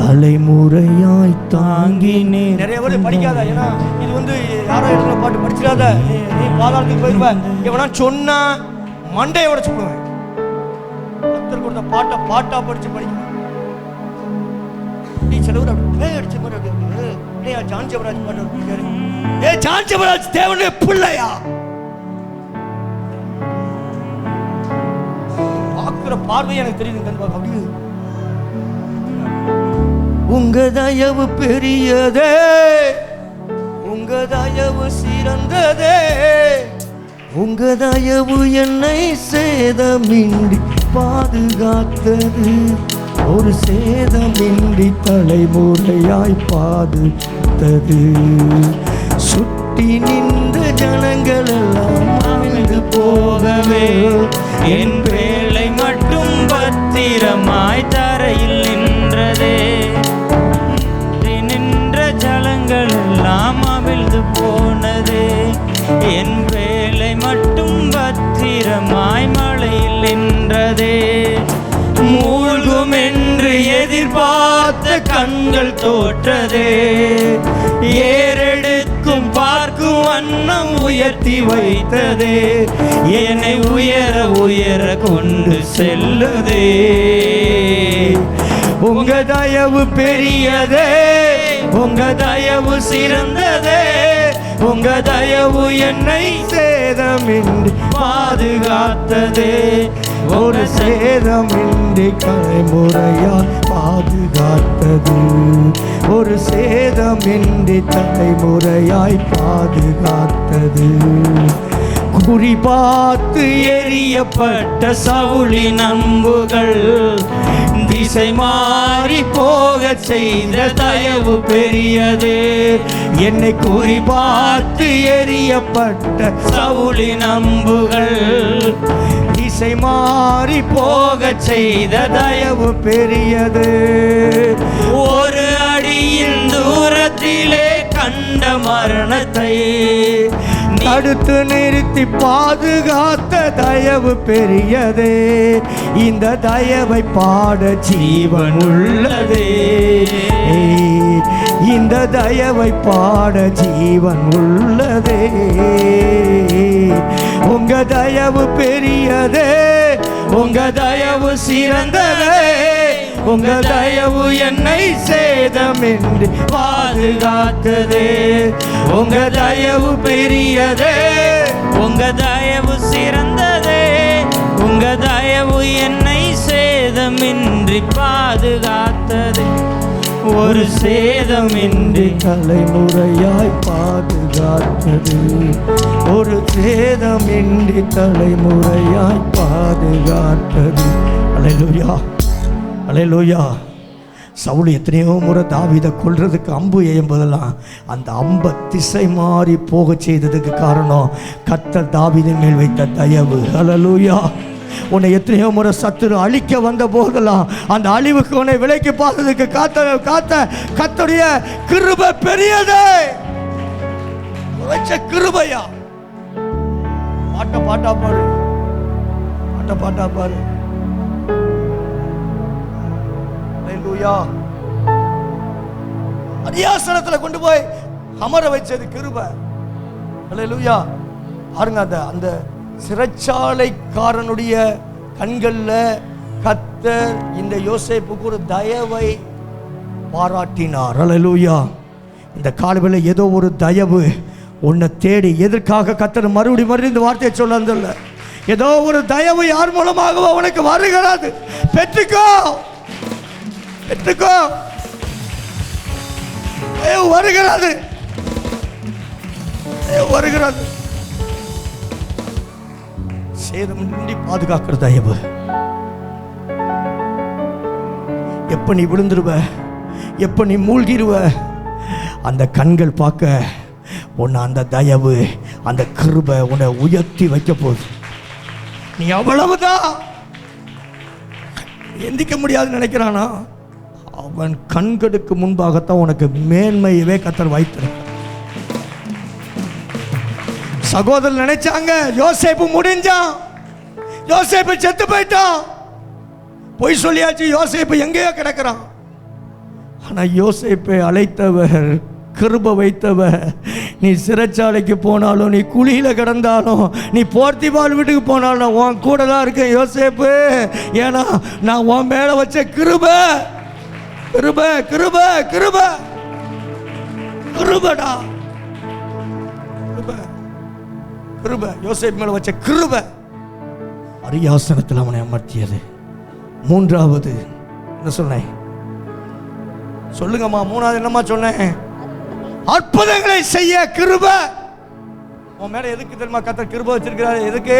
தலைமுறையாய் தாங்கினேன். நிறைய பேர் படிக்காத, ஏன்னா இது வந்து யாரோ எழுதுன பாட்டு படிச்சிடாத, நீ பாதாளத்துக்கு போயிருவ. எவனா சொன்னா மண்டையோட சொல்லுவேன். கர்த்தர் கொடுத்த பாட்டா படிக்கணும். நீ சிலவர் அப்படி அடிச்ச மாதிரி அப்படி ஜான் ஜெபராஜ் பாட்டு பிடிக்காரு. ஜான் ஜெபராஜ் தேவனுடைய பிள்ளையா? பார்க்கிற பார்வை எனக்கு தெரியுது. அப்படி உங்க தயவு பெரியதே, உங்க தயவு சிறந்ததே, உங்க தயவு என்னை சேதமின்றி பாதுகாத்தது, ஒரு சேதமின்றி தலைமுறையாய் பாதுகாத்தது. சுட்டி நின்ற ஜனங்கள் எல்லாம் அழிந்து போகவே என் வேலை மட்டும் பத்திரமாய் தரையில் நின்றதே. நின்ற ஜலங்கள் எல்லாம் அவிழ்ந்து போனதே. என் வேலை மட்டும் பத்திரமாய் மழையில் நின்றதே. மூழ்கும் என்று எதிர்பார்த்த கண்கள் தோற்றதே. ஏறெடுக்கும் பார்க்கும் வண்ணம் உயர்த்தி வைத்ததே. என்னை உயர உயர கொண்டு செல்லுதே. உங்க தயவு பெரியதே, உங்க தயவு சிறந்ததே, உங்க தயவு என்னை சேதமின்றி பாதுகாத்ததே, ஒரு சேதமின்றி தலைமுறையாய் பாதுகாத்தது, ஒரு சேதமின்றி தலைமுறையாய் பாதுகாத்தது. குறிபார்த்து எரியப்பட்ட சவுளின் அம்புகள் திசை மாறி போக செய்த தயவு பெரியதே. என்னை குறிபார்த்து எரியப்பட்ட சவுளின் அம்புகள் திசை மாறி போக செய்த தயவு பெரியது. ஒரு அடியின் தூரத்திலே கண்ட மரணத்தை தடுத்து நிறுத்தி பாதுகாத்த தயவு பெரியதே. இந்த தயவை பாட ஜீவன் உள்ளதே. இந்த தயவை பாட ஜீவன் உள்ளதே. உங்க தயவு பெரியதே, உங்க தயவு சிறந்ததே, உங்க தயவு என்னை சேதமின்றி பாதுகாத்ததே. உங்க தயவு பெரியதே, உங்க தயவு சிறந்ததே, உங்க தயவு என்னை சேதமின்றி பாதுகாத்தது, ஒரு சேதமின்றி தலைமுறையாய் பாதுகாத்தது, ஒரு சேதமின்றி தலைமுறையாய் பாதுகாத்தது. அல்லேலூயா, அல்லேலூயா. சவுல் எத்தனையோ முறை தாவீதை கொல்றதுக்கு அம்பு எய்யும்போதெல்லாம் அந்த அம்பை திசை மாறி போக செய்ததுக்கு காரணம் கர்த்தர் தாவீதின் மேல் வைத்த தயவு. அல்லேலூயா. உன்னை எத்தனையோ முறை சத்துரு அழிக்க வந்த போதெல்லாம் அந்த அழிவுக்கு உன்னை விலைக்கு பார்த்ததுக்கு காத்த கர்த்தருடைய கிருபை பெரியதே. வச்ச கிருபையா. பாட்டா பாரு, பாட்டா பாரு. அல்லேலூயா. அரியாசனத்துல கொண்டு போய் அமர வச்சது கிருபை. அல்லேலூயா. பாருங்க, அந்த சிறைச்சாலைக்காரனுடைய கண்கள்ல கர்த்தர் இந்த யோசேப்புக்கு ஒரு தயவை பாராட்டினார். அல்லேலூயா. இந்த காலவேளை ஏதோ ஒரு தயவு உன்னை தேடி எதற்காக கர்த்தர் மறுபடியும் இந்த வார்த்தையை சொல்ல, ஏதோ ஒரு தயவு யார் மூலமாகவோ உனக்கு வருகிறது. பெற்றுக்கோ, பெற்றுக்கோ. தயவு வருகிறது, வருகிறது. சேதமின்றி பாதுகாக்கிற தயவு. எப்ப நீ விழுந்துருவ, எப்ப நீ மூழ்கிடுவ, அந்த கண்கள் பார்க்க உன்னை அந்த தயவு, அந்த கிருபை உன்னை உயர்த்தி வைக்க போகுது. நீ அவ்வளவுதான் எந்திக்க முடியாதுன்னு நினைக்கிறானா, அவன் கண்களுக்கு முன்பாகத்தான் உனக்கு மேன்மையவே கர்த்தர் வைத்திருக்க. சகோதரர் நினைச்சாங்க யோசேப்பு முடிஞ்சான், யோசேப்பு செத்து போயிட்டான். பொய் சொல்லியாச்சு, யோசேப்பு எங்கேயோ கிடக்கிறான். ஆனால் யோசேப்பை அழைத்தவர், கிருபை வைத்தவர், நீ சிறைச்சாலைக்கு போனாலும், நீ குழியில் கிடந்தாலும், நீ போர்த்திபால் வீட்டுக்கு போனாலும் உன் கூட தான் இருக்கேன் யோசேப்பு. ஏன்னா நான் உன் மேலே வச்ச கிருபை, கிருபை கிருபை கிருபை கிருபடா, கிருபை கிருபை. யோசேப்பு மேலே வச்ச கிருபை அரியாசனத்தில் அவனை அமர்த்தியது. மூன்றாவது என்ன சொன்னேன்? சொல்லுங்கம்மா, மூணாவது என்னம்மா சொன்னேன்? அற்புதங்களை செய்ய கிருபை. உன் மேல எதுக்கு தெரியுமா கர்த்தர் கிருபை வச்சிருக்கிறாரு? எதுக்கு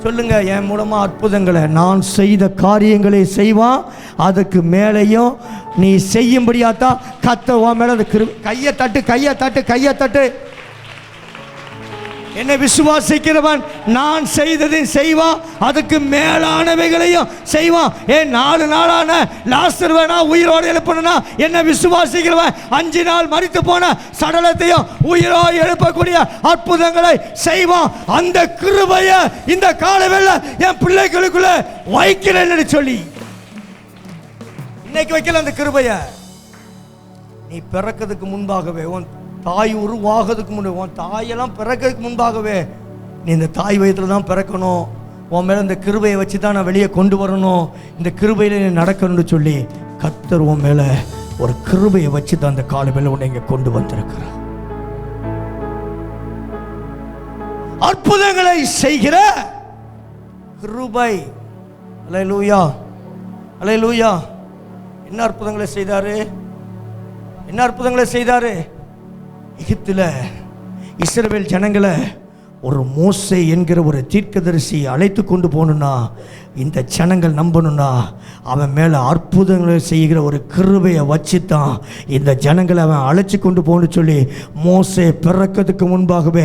சொல்லுங்க? என் மூலமா அற்புதங்களை, நான் செய்த காரியங்களை செய்வான், அதுக்கு மேலையும் நீ செய்யும்படியாத்தான் கர்த்தர் உன் மேல அந்த கிருபை. கையை தட்டு, கையை தட்டு, கையை தட்டு. என்னை விசுவாசிக்கிறவன் நான் செய்ததை செய்வான், அதுக்கு மேலானவைகளையும் செய்வான். 4 நாளான லாசருவை உயிரோடு எழுப்பணும்னா என்னை விசுவாசிக்கிறவன் 5 நாள் மரித்து போன சடலத்தையும் உயிரோடு எழுப்பக்கூடிய அற்புதங்களை செய்வான். அந்த கிருபையை இந்த காலவேளை என் பிள்ளைகளுக்குள்ள வைக்கிறேன்னு சொல்லி இன்னைக்கு வைக்கல. அந்த கிருபையை நீ பிறக்கிறதுக்கு முன்பாகவே, உன் தாய் உருவாகிறதுக்கு முன்னாடி, உன் தாயெல்லாம் பிறக்கிறதுக்கு முன்பாகவே நீ இந்த தாய் வயத்தில் தான் பிறக்கணும். உன் மேலே இந்த கிருபையை வச்சு தான் நான் வெளியே கொண்டு வரணும், இந்த கிருபையில் நீ நடக்கணும்னு சொல்லி கர்த்தர் உன் மேலே ஒரு கிருபையை வச்சு தான் அந்த கால மேலே உன்னை இங்கே கொண்டு வந்திருக்கிறார். அற்புதங்களை செய்கிற கிருபை. அல்லேலூயா, அல்லேலூயா. என்ன அற்புதங்களை செய்தாரு? என்ன அற்புதங்களை செய்தாரு? எகிப்தில் இஸ்ரவேல் ஜனங்களை ஒரு மோசே என்கிற ஒரு தீர்க்கதரிசி அழைத்து கொண்டு போகணுன்னா, இந்த ஜனங்கள் நம்பணும்னா அவன் மேலே அற்புதங்களை செய்கிற ஒரு கிருபையை வச்சு தான் இந்த ஜனங்களை அவன் அழைச்சி கொண்டு போகணும்னு சொல்லி மோசே பிறக்கிறதுக்கு முன்பாகவே,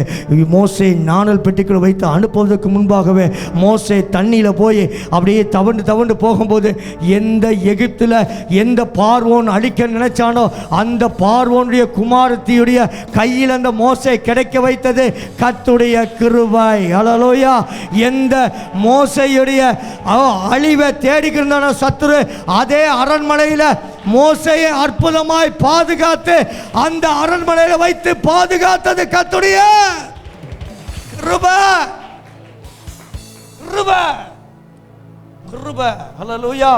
மோசே நாணல் பெட்டிக்குள்ள வைத்து அனுப்புவதற்கு முன்பாகவே, மோசே தண்ணியில் போய் அப்படியே தவண்டு போகும்போது எந்த எகிப்தில் எந்த பார்வோன் அழிக்க நினைச்சானோ அந்த பார்வோனுடைய குமாரத்தியுடைய கையில் அந்த மோசே கிடைக்க வைத்தது கர்த்தருடைய கிருபை. அல்லேலூயா. எந்த மோசேயுடைய அழிவை தேடிக்கிருந்தானோ சத்துரு, அதே அரண்மனையில் மோசேயை அற்புதமாய் பாதுகாத்து அந்த அரண்மனையில் வைத்து பாதுகாத்தது கர்த்தருடைய கிருபை. கிருபை கிருபை. அல்லேலூயா.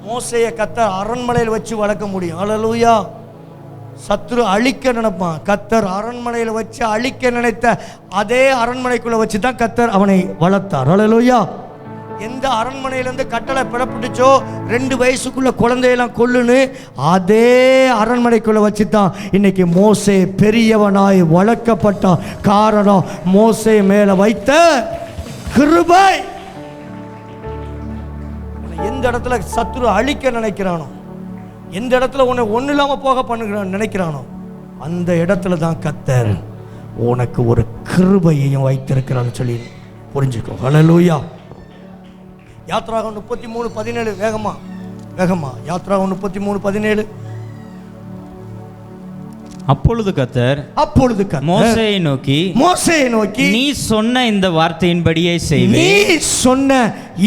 மோசேயை கர்த்தர் அரண்மனையில் வச்சு வளர்க்க முடியும். அல்லேலூயா. சத்துரு அழிக்க நினைப்பான், கர்த்தர் அரண்மனையில் வச்சு அழிக்க நினைத்த அதே அரண்மனைக்குள்ள வச்சு தான் கர்த்தர் அவனை வளர்த்தார். அல்லேலூயா. எந்த அரண்மனையிலேருந்து கட்டளை பிறப்பிட்டுச்சோ 2 வயசுக்குள்ள குழந்தையெல்லாம் கொல்லுன்னு, அதே அரண்மனைக்குள்ள வச்சு தான் இன்னைக்கு மோசே பெரியவனாய் வளர்க்கப்பட்டான். காரணம் மோசே மேல வைத்த கிருபை. எந்த இடத்துல சத்துரு அழிக்க நினைக்கிறானோ, எந்த இடத்துல உன்னை ஒன்றும் இல்லாமல் போக பண்ணுகிறான் நினைக்கிறானோ, அந்த இடத்துல தான் கர்த்தர் உனக்கு ஒரு கிருபையையும் வைத்திருக்கிறான்னு சொல்லி புரிஞ்சுக்கோ. ஹல்லேலூயா. யாத்ராகமம் 33:17. வேகமா யாத்ராகமம் 33:17. அப்பொழுது கர்த்தர் மோசேயை நோக்கி நீ சொன்ன இந்த வார்த்தையின்படியே செய்வேன். நீ சொன்ன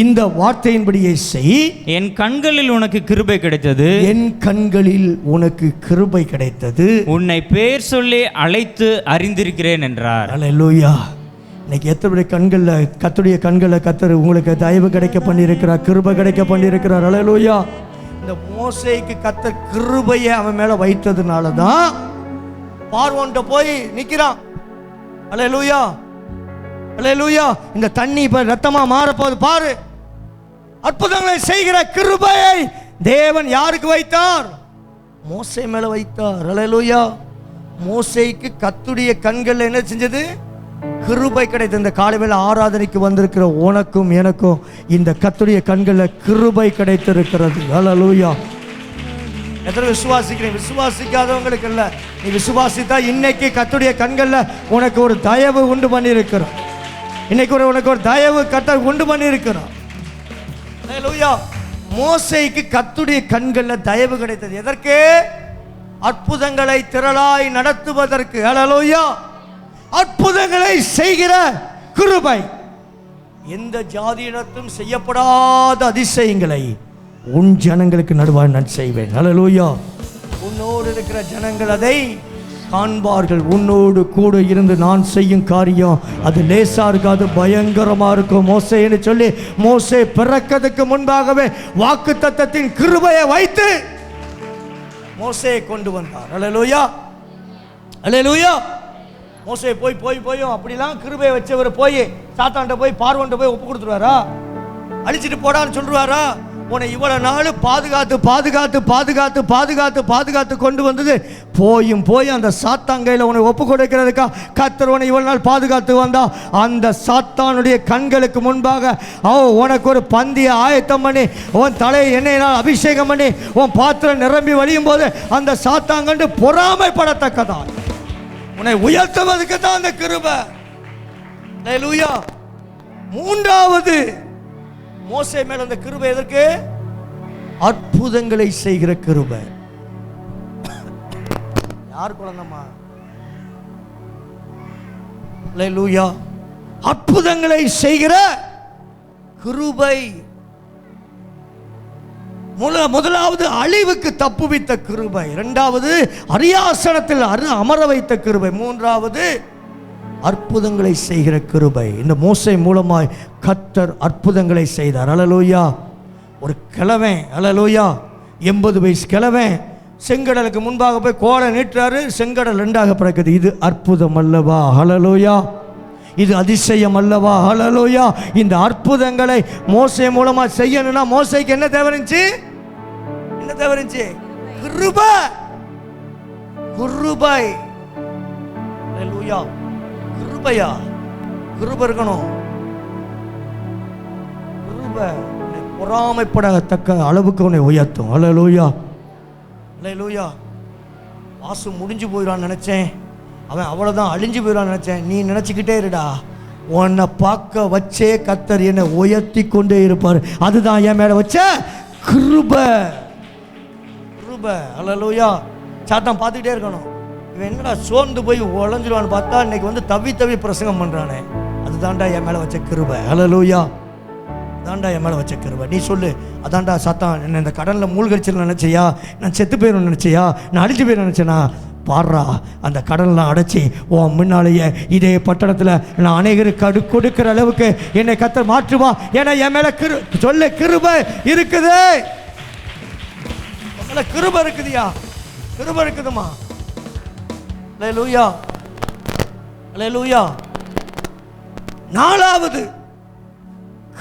இந்த வார்த்தையின்படியே செய். என் கண்களில் உனக்கு கிருபை கிடைத்தது. என் கண்களில் உனக்கு கிருபை கிடைத்தது. உன்னை பேர் சொல்லி அழைத்து அறிந்திருக்கிறேன் என்றார். அல்லேலூயா. இன்னைக்கு எத்தனை கண்களில் கர்த்தருடைய கண்களில் கர்த்தர் உங்களுக்கு தயவு கிடைக்க பண்ணியிருக்கிறார், கிருபை கிடைக்க பண்ணியிருக்கிறார். அல்லேலூயா. இந்த மோசேக்கு கர்த்தர் கிருபையை அவன் மேல வைத்ததுனால தான் பார்வோன்ட்ட போய் நிற்கிறான். அல்லேலூயா, அல்லேலூயா. இந்த தண்ணி இப்போ ரத்தமா மாறப்போகுது பாரு. அற்புதங்களை செய்கிற கிருபையை தேவன் யாருக்கு வைத்தார்? மோசே மேல வைத்தார். அல்லேலூயா. மோசேக்கு கர்த்தருடைய கண்கள் என்ன செஞ்சது? கிருபை கிடைத்த. இந்த காலைவேளை ஆராதனைக்கு வந்திருக்கிற உனக்கும் எனக்கும் இந்த கர்த்தருடைய கண்களில் கிருபை கிடைத்திருக்கிறது. அல்லேலூயா. எத்தனை விசுவாசிக்கிறேன்? விசுவாசிக்காதவங்களுக்கு இல்லை, நீ விசுவாசித்தா இன்னைக்கு கர்த்தருடைய கண்களில் உனக்கு ஒரு தயவு உண்டு பண்ணியிருக்கிறார். இன்னைக்கு உனக்கு ஒரு தயவு கர்த்தர் உண்டு பண்ணியிருக்கிறார். அல்லேலூயா. மோசேக்கு கர்த்தருடைய கண்களில் தயவு கிடைத்தது எதற்கு? அற்புதங்களை திரளாய் நடத்துவதற்கு. அல்லேலூயா. அற்புதங்களை செய்கிற கிருபை. எந்த ஜாதியினத்தும் செய்யப்படாத அதிசயங்களை உன் ஜனங்களுக்கு நடுவாய் நான் செய்வேன். ஹல்லேலூயா. உன்னோடு இருக்கிற ஜனங்கள் அதை காண்பார்கள். உன்னோடு கூட இருந்து நான் செய்யும் காரியம் அது லேசா இருக்காது, பயங்கரமா இருக்கும். மோசேன்னு சொல்லி மோசே பிறக்கிறதுக்கு முன்பாகவே வாக்குத்தத்தத்தின் கிருபையை வைத்து மோசேயை கொண்டு வந்தார். ஹல்லேலூயா, ஹல்லேலூயா. மோசே போயும் அப்படிலாம் கிருபையை வச்சவர் போய் சாத்தான்ட்ட போய் பார்வோன்ட்ட போய் ஒப்பு கொடுத்துருவாரா? அழிச்சிட்டு போடான்னு சொல்லுவாரா? உன்னை இவ்வளவு நாள் பாதுகாத்து கொண்டு வந்தது போய் அந்த சாத்தாங்கையில் உன்னை ஒப்பு கொடுக்கிறதுக்கா கர்த்தர் உன்னை இவ்வளவு நாள் பாதுகாத்து வந்தா? அந்த சாத்தானுடைய கண்களுக்கு முன்பாக உனக்கு ஒரு பந்தியை ஆயத்தம் பண்ணி உன் தலையை எண்ணெயினால் அபிஷேகம் பண்ணி உன் பாத்திரம் நிரம்பி வழியும் போது அந்த சாத்தாங்கண்டு பொறாமைப்படத்தக்கதா உன்னை உயர்த்துவதற்கு தான் அந்த கிருபை. ஹல்லேலூயா. மூன்றாவது மோசே மேல அந்த கிருபை எதற்கு? அற்புதங்களை செய்கிற கிருபை. யார் குழந்தைமா? ஹல்லேலூயா. அற்புதங்களை செய்கிற கிருபை. முதலாவது அழிவுக்கு தப்புவித்த கிருபை, இரண்டாவது அரியாசனத்தில் அமர வைத்த கிருபை, மூன்றாவது அற்புதங்களை செய்கிற கிருபை. இந்த மோசே மூலமாய் கர்த்தர் அற்புதங்களை செய்தார். ஹல்லேலூயா. ஒரு கிழவன், ஹல்லேலூயா, 80 வயசு கிழவன் செங்கடலுக்கு முன்பாக போய் கோலை நீட்டுறாரு, செங்கடல் ரெண்டாக பிறக்குது. இது அற்புதம் அல்லவா? ஹல்லேலூயா. இது அதிசயம் அல்லவா? ஹல்லேலூயா. இந்த அற்புதங்களை மோசே மூலமா செய்யணும்னா மோசேக்கு என்ன தேவைச்சு? என்ன தேவைச்சு? கிருபை. கிருபை. ஹல்லேலூயா. கிருபையா? கிருபை இருக்கணும். கிருபை பொறாமைப்படத்தக்க அளவுக்கு உன்னை உயர்த்தும். ஹல்லேலூயா, ஹல்லேலூயா. வாசு முடிஞ்சு போயிடான்னு நினைச்சேன், அவன் அவ்வளோதான் அழிஞ்சு போயிடான்னு நினைச்சேன். நீ நினச்சிக்கிட்டே இருடா, உன்னை பார்க்க வச்சே கர்த்தர் என்னை உயர்த்தி கொண்டே இருப்பார். அதுதான் என் மேலே வச்ச கிருபை. கிருபை. ஹல்லேலூயா. சாத்தான் பார்த்துக்கிட்டே இருக்கணும், இவன் என்னடா சோர்ந்து போய் உழைஞ்சிடுவான்னு பார்த்தா இன்னைக்கு வந்து தவி பிரசங்கம் பண்ணுறானே, அதுதான்டா என் மேலே வச்ச கிருபை. ஹல்லேலூயா. அதான்டா என் மேலே வச்ச கிருபை. நீ சொல்லு, அதான்டா சாத்தான் என்ன இந்த கடலில் மூழ்கடிச்சிட நினச்சியா? நான் செத்து போயிடும் நினச்சியா? நான் அழிஞ்சு போயிட நினச்சேனா? பாடுறா, அந்த கடல்லாம் அடைச்சி உன் முன்னாலேயே இதே பட்டணத்தில் நான் அநேகருக்கு கொடுக்கிற அளவுக்கு என்னை கர்த்தர் மாற்றுவா. ஏன்னா என் மேலே சொல்லு, கிருபை இருக்குது. கிருபை இருக்குதுயா, கிருபை இருக்குதுமா. ஹல்லேலூயா, ஹல்லேலூயா. நாலாவது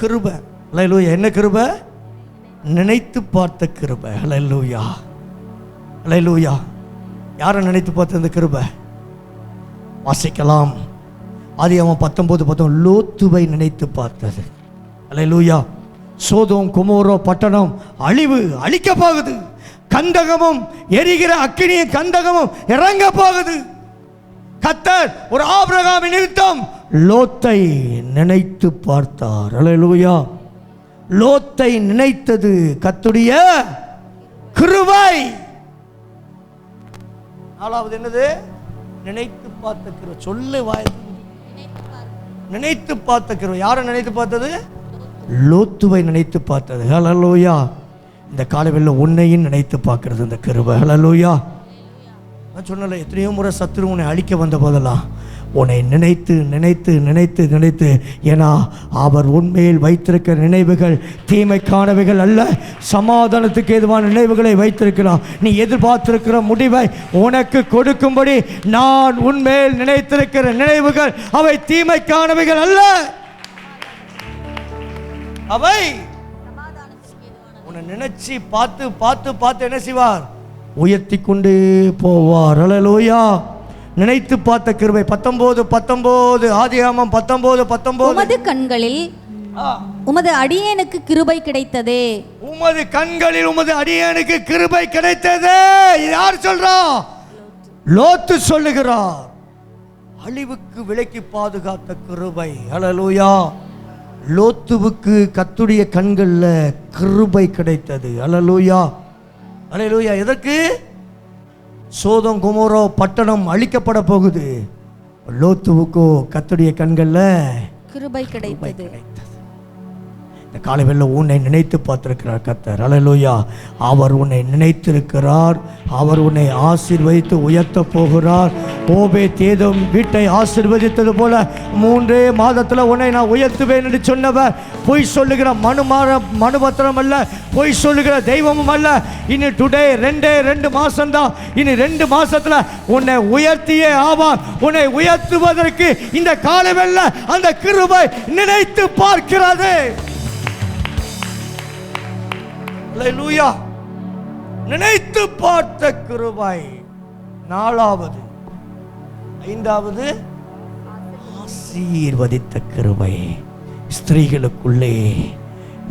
கிருபை. ஹல்லேலூயா. என்ன கிருபை? நினைத்து பார்த்த கிருபை. ஹல்லேலூயா, ஹல்லேலூயா. யாரை நினைத்து பார்த்த இந்த கிருபை? வாசிக்கலாம். ஆதியாகமம் 19:10 லோத்துவை நினைத்து பார்த்தது. ஹல்லேலூயா. சோதோம் கொமோரோ பட்டணம் அழிக்க போகுது. கந்தகமும் எரிகிற அக்கினியும் கந்தகமும் இறங்க போகுது. கர்த்தர் ஒரு ஆபிரகாம் நிமித்தம் லோத்தை நினைத்து பார்த்தார். ஹல்லேலூயா. லோத்தை நினைத்தது கர்த்தருடைய கிருபை. நாலாவது என்னது? நினைத்து பார்த்த கிருபை. சொல்லு வாய். நினைத்து பார்த்த கிருபை. யாரை நினைத்து பார்த்தது? லோத்துவை நினைத்து பார்த்தது. ஹல்லேலூயா. இந்த காலவெளியில் உன்னையும் நினைத்து பார்க்கிறது இந்த கிருபை. ஹல்லேலூயா. நான் சொன்னல, எத்தனையோ முறை சத்துரு உன்னை அழிக்க வந்த போதெல்லாம் உன்னை நினைத்து நினைத்து நினைத்து நினைத்து, ஏன்னா அவர் உண்மையில் வைத்திருக்கிற நினைவுகள் தீமைக்கானவைகள் அல்ல, சமாதானத்துக்கு ஏதுவான நினைவுகளை வைத்திருக்கிறார். நீ எதிர்பார்த்திருக்கிற முடிவை உனக்கு கொடுக்கும்படி நான் உண்மையில் நினைத்திருக்கிற நினைவுகள் அவை தீமைக்கானவைகள் அல்ல, அவை உன்னை நினைச்சு பார்த்து பார்த்து பார்த்து என்ன செய்வார்? உயர்த்தி கொண்டு போவார். ஹல்லேலூயா. நினைத்து பார்த்த கிருபை. 19 ஆதியாகமம் 19:19 உமது கண்களில் உமது அடியேனுக்கு கிருபை கிடைத்ததே. உமது கண்களில் உமது அடியேனுக்கு கிருபை கிடைத்ததே. யார் சொல்றா? லோத்து சொல்லுகிறார். அழிவுக்கு விலக்கி பாதுகாத்த கிருபை. ஹல்லேலூயா. லோத்துவுக்கு கர்த்தருடைய கண்கள்ல கிருபை கிடைத்தது. ஹல்லேலூயா, ஹல்லேலூயா. எதற்கு? சோதோம் கொமோரோ பட்டணம் அழிக்கப்பட போகுது. லோத்துவுக்கோ கர்த்தருடைய கண்கள்ல கிருபை கிடைத்தது. இந்த இந்த காலைவேளை உன்னை நினைத்து பார்த்திருக்கிறார் கர்த்தர். அல்லேலூயா. அவர் உன்னை நினைத்திருக்கிறார். அவர் உன்னை ஆசீர்வதித்து உயர்த்த போகிறார். ஓபேத் ஏதோம் வீட்டை ஆசீர்வதித்தது போல 3 மாதத்தில் உன்னை நான் உயர்த்துவேன் என்று சொன்னவர் பொய் சொல்லுகிற மனுபத்திரம் அல்ல, பொய் சொல்லுகிற தெய்வமும் அல்ல. இனி டுடே 2 மாசம்தான். இனி 2 மாசத்துல உன்னை உயர்த்தியே ஆவார். உன்னை உயர்த்துவதற்கு இந்த காலைவேளை அந்த கிருபை நினைத்து பார்க்கிறது. அல்லேலூயா. நினைத்து பார்த்த கிருபை. 4வது 5வது ஆசீர்வதித்த கிருபை. ஸ்திரீகளுக்குள்ளே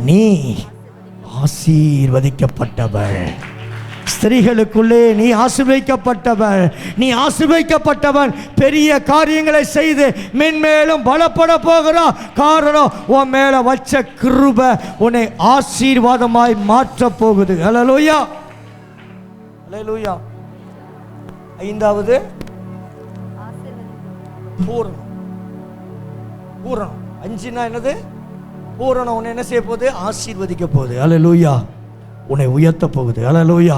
நீ ஆசீர்வதிக்கப்பட்டவள். ஸ்திரீகளுக்குள்ளே நீ ஆசீர்வதிக்கப்பட்டவள். நீ ஆசீர்வதிக்கப்பட்டவன். பெரிய காரியங்களை செய்து மென்மேலும் பலப்பட போகிறா. காரணம் உன் மேல வச்ச கிருபை உன்னை ஆசீர்வாதமாய் மாற்ற போகுது. அல்லேலூயா. அல்லேலூயா. 5வது பூரணம். பூரணம் 5னா என்னது? பூரணம். உன்னை என்ன செய்ய போகுது? ஆசீர்வதிக்க போகுது. அல்லேலூயா. உன்னை உயர்த்த போகுது. அல்லேலூயா.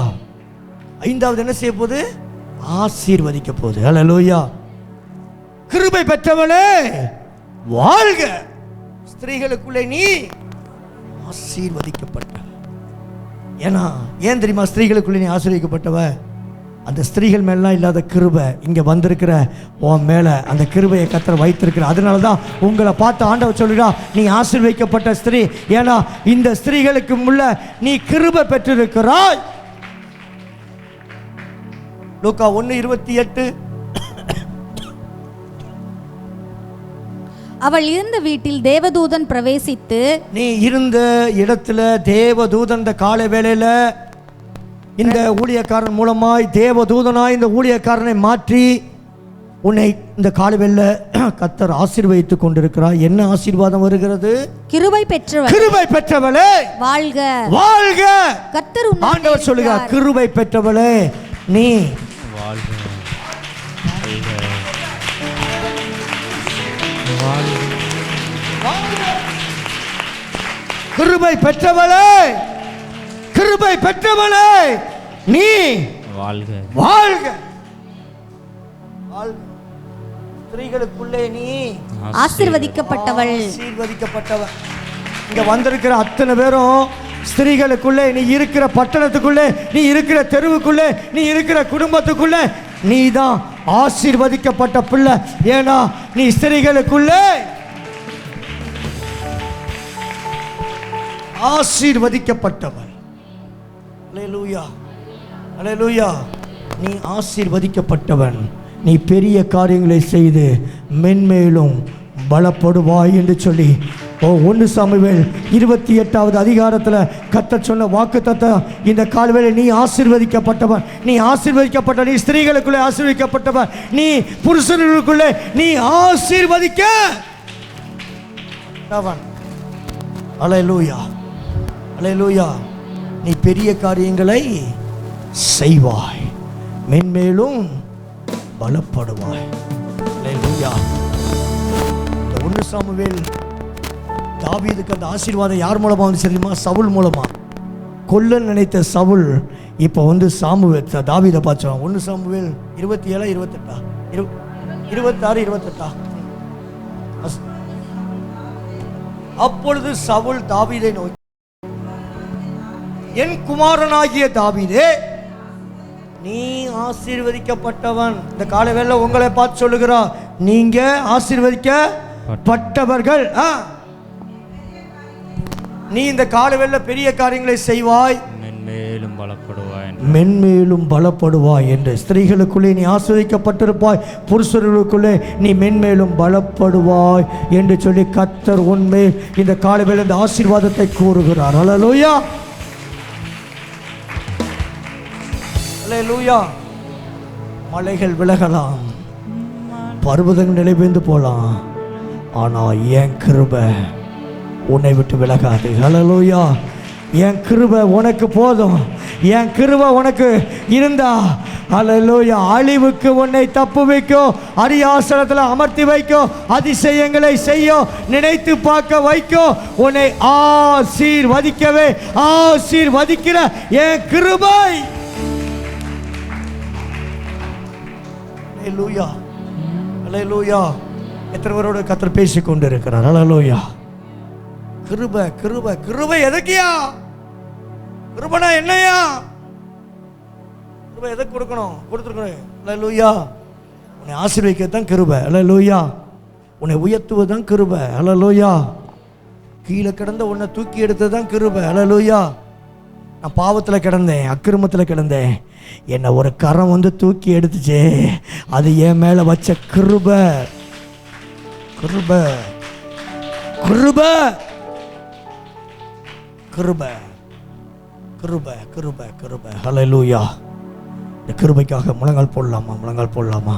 5வது என்ன செய்ய போகுது? ஆசீர்வதிக்க போகுது. அல்லேலூயா. கிருபை பெற்றவளே வாழ்க. ஸ்திரீகளுக்குள்ளே நீ ஆசீர்வதிக்கப்பட்ட. ஏன்னா ஏன் தெரியுமா ஸ்திரீகளுக்குள்ளே நீ ஆசீர்வதிக்கப்பட்டவ? அந்த ஸ்திரீகள் மேலாம் இல்லாத கிருபை இங்கே வந்திருக்கிற உன் மேலே அந்த கிருபையை கர்த்தர் வைத்திருக்கிற. அதனால தான் உங்களை பார்த்து ஆண்டவர் சொல்லுறா நீ ஆசீர்வதிக்கப்பட்ட ஸ்திரீ. ஏன்னா இந்த ஸ்திரீகளுக்கு முள்ள நீ கிருபை பெற்றிருக்கிறாய். லூக்கா 1:28. அவள் இருந்த வீட்டில் தேவதூதன் பிரவேசித்து. நீ இருந்த இடத்துல தேவதூதன் இந்த காலை வேளையில இந்த ஊழியக்காரன் மூலமாய் தேவதூதனாய் இந்த ஊழியக்காரனை மாற்றி உன்னை இந்த காலைவேளை கர்த்தர் ஆசீர்வதித்துக் கொண்டிருக்கிறார். என்ன ஆசீர்வாதம் வருகிறது? கிருபை பெற்றவளே, கிருபை பெற்றவளே வாழ்க. வாழ்க. கர்த்தர் ஆண்டவர் சொல்லுகிறார் கிருபை பெற்றவளே நீ வாழ்க. கிருபை பெற்றவளே, கிருபை பெற்றவளே நீ வாழ்க. வாழ்க. ஸ்திரீகளுக்குள்ளே நீ ஆசீர்வதிக்கப்பட்டவள். ஆசீர்வதிக்கப்பட்டவள். இங்க வந்திருக்கிற அத்தனை பேரும் ஸ்திரீகளுக்குள்ளே நீ இருக்கிற பட்டணத்துக்குள்ளே, நீ இருக்கிற தெருவுக்குள்ளே, நீ இருக்கிற குடும்பத்துக்குள்ளே நீ தான் ஆசீர்வதிக்கப்பட்ட பிள்ளை. ஏன்னா நீ ஸ்திரீகளுக்குள்ளே ஆசீர்வதிக்கப்பட்டவள். அல்லேலூயா. அல்லேலூயா. நீ ஆசீர்வதிக்கப்பட்டவன். நீ பெரிய காரியங்களை செய்து மென்மேலும் பலப்படுவாய் என்று சொல்லி 1 சாமுவேல் 28வது அதிகாரத்தில் கர்த்தர் சொன்ன வாக்குத்தத்தம் இந்த கால்வேளை நீ ஆசீர்வதிக்கப்பட்டவன். நீ ஆசீர்வதிக்கப்பட்ட. நீ ஸ்திரீகளுக்குள்ளே ஆசீர்வதிக்கப்பட்டவன். நீ புருஷர்களுக்குள்ளே நீ ஆசீர்வதிக்கப்பட்டவன். அல்லேலூயா. அல்லேலூயா. நீ பெரிய காரியங்களை செய்வாய், மென்மேலும் பலப்படுவாய். அல்லேலூயா. 1 சாமுவேல் தாவீதுக்கு அந்த ஆசீர்வாதம் யார் மூலமா வந்து தெரியுமா? சவுல் மூலமா. கொல்ல நினைத்த சவுல் இப்போ வந்து சாமுவேல் தாவீதை பார்த்தான். 1 சாமுவேல் 27 28 26 28. அப்பொழுது சவுல் தாவீதை நோக்கி என் குமாரனாகிய தாவீதே நீ ஆசீர்வதிக்கப்பட்டவன். இந்த காலைவேளை உங்களை பார்த்து சொல்லுகிறா நீங்க ஆசீர்வதிக்கப்பட்டவர்கள். நீ இந்த காலைவேளை பெரிய காரியங்களை செய்வாய், மென்மேலும் பலப்படுவாய், மென்மேலும் பலப்படுவாய் என்று. ஸ்திரீகளுக்குள்ளே நீ ஆசீர்வதிக்கப்பட்டிருப்பாய், புருஷர்களுக்குள்ளே நீ மென்மேலும் பலப்படுவாய் என்று சொல்லி கர்த்தர் உன்மேல் இந்த காலைவேளை இந்த ஆசீர்வாதத்தை கூறுகிறார். அல்லேலூயா. அல்லேலூயா. மலைகள் விலகலாம், பர்வதங்கள் நிலைபெயர்ந்து போலாம், ஆனால் என் கிருபை உன்னை விட்டு விலகாது. அல்லேலூயா. என் கிருபை உனக்கு போதும். என் கிருபை உனக்கு இருந்தா அல்லேலூயா அழிவுக்கு உன்னை தப்பு வைக்கும், அரியாசனத்தில் அமர்த்தி வைக்கும், அதிசயங்களை செய்யும், நினைத்து பார்க்க வைக்கும், உன்னை ஆசீர்வதிக்கவே ஆசீர்வதிக்கிற என் கிருபை. அல்லேலூயா அல்லேலூயா. எத்தனை பேரோட கர்த்தர் பேசி கொண்டு இருக்கிறார். அல்லேலூயா. கிருபை கிருபை கிருபை எதுக்கியா? கிருபைனா என்னையா? கிருபை எதுக்கு கொடுக்கணும்? கொடுத்துருக்கணும். அல்லேலூயா. உன்னை ஆசீர்வதிக்கத்தான் கிருபை. அல்லேலூயா. உன்னை உயர்த்துவதுதான் கிருபை. அல்லேலூயா. கீழே கிடந்த உன்னை தூக்கி எடுத்ததுதான் கிருபை. அல்லேலூயா. நான் பாவத்தில் கிடந்தேன், அக்கிரமத்தில் கிடந்தேன், என்னை ஒரு கரம் வந்து தூக்கி எடுத்துச்சே, அது என் மேலே வச்ச கிருபை. கிருபை கிருபை கிருபை கிருபை கிருபை கிருபை. அல்லேலூயா. இந்த கிருபைக்காக முழங்கால் போடலாமா? முழங்கால் போடலாமா?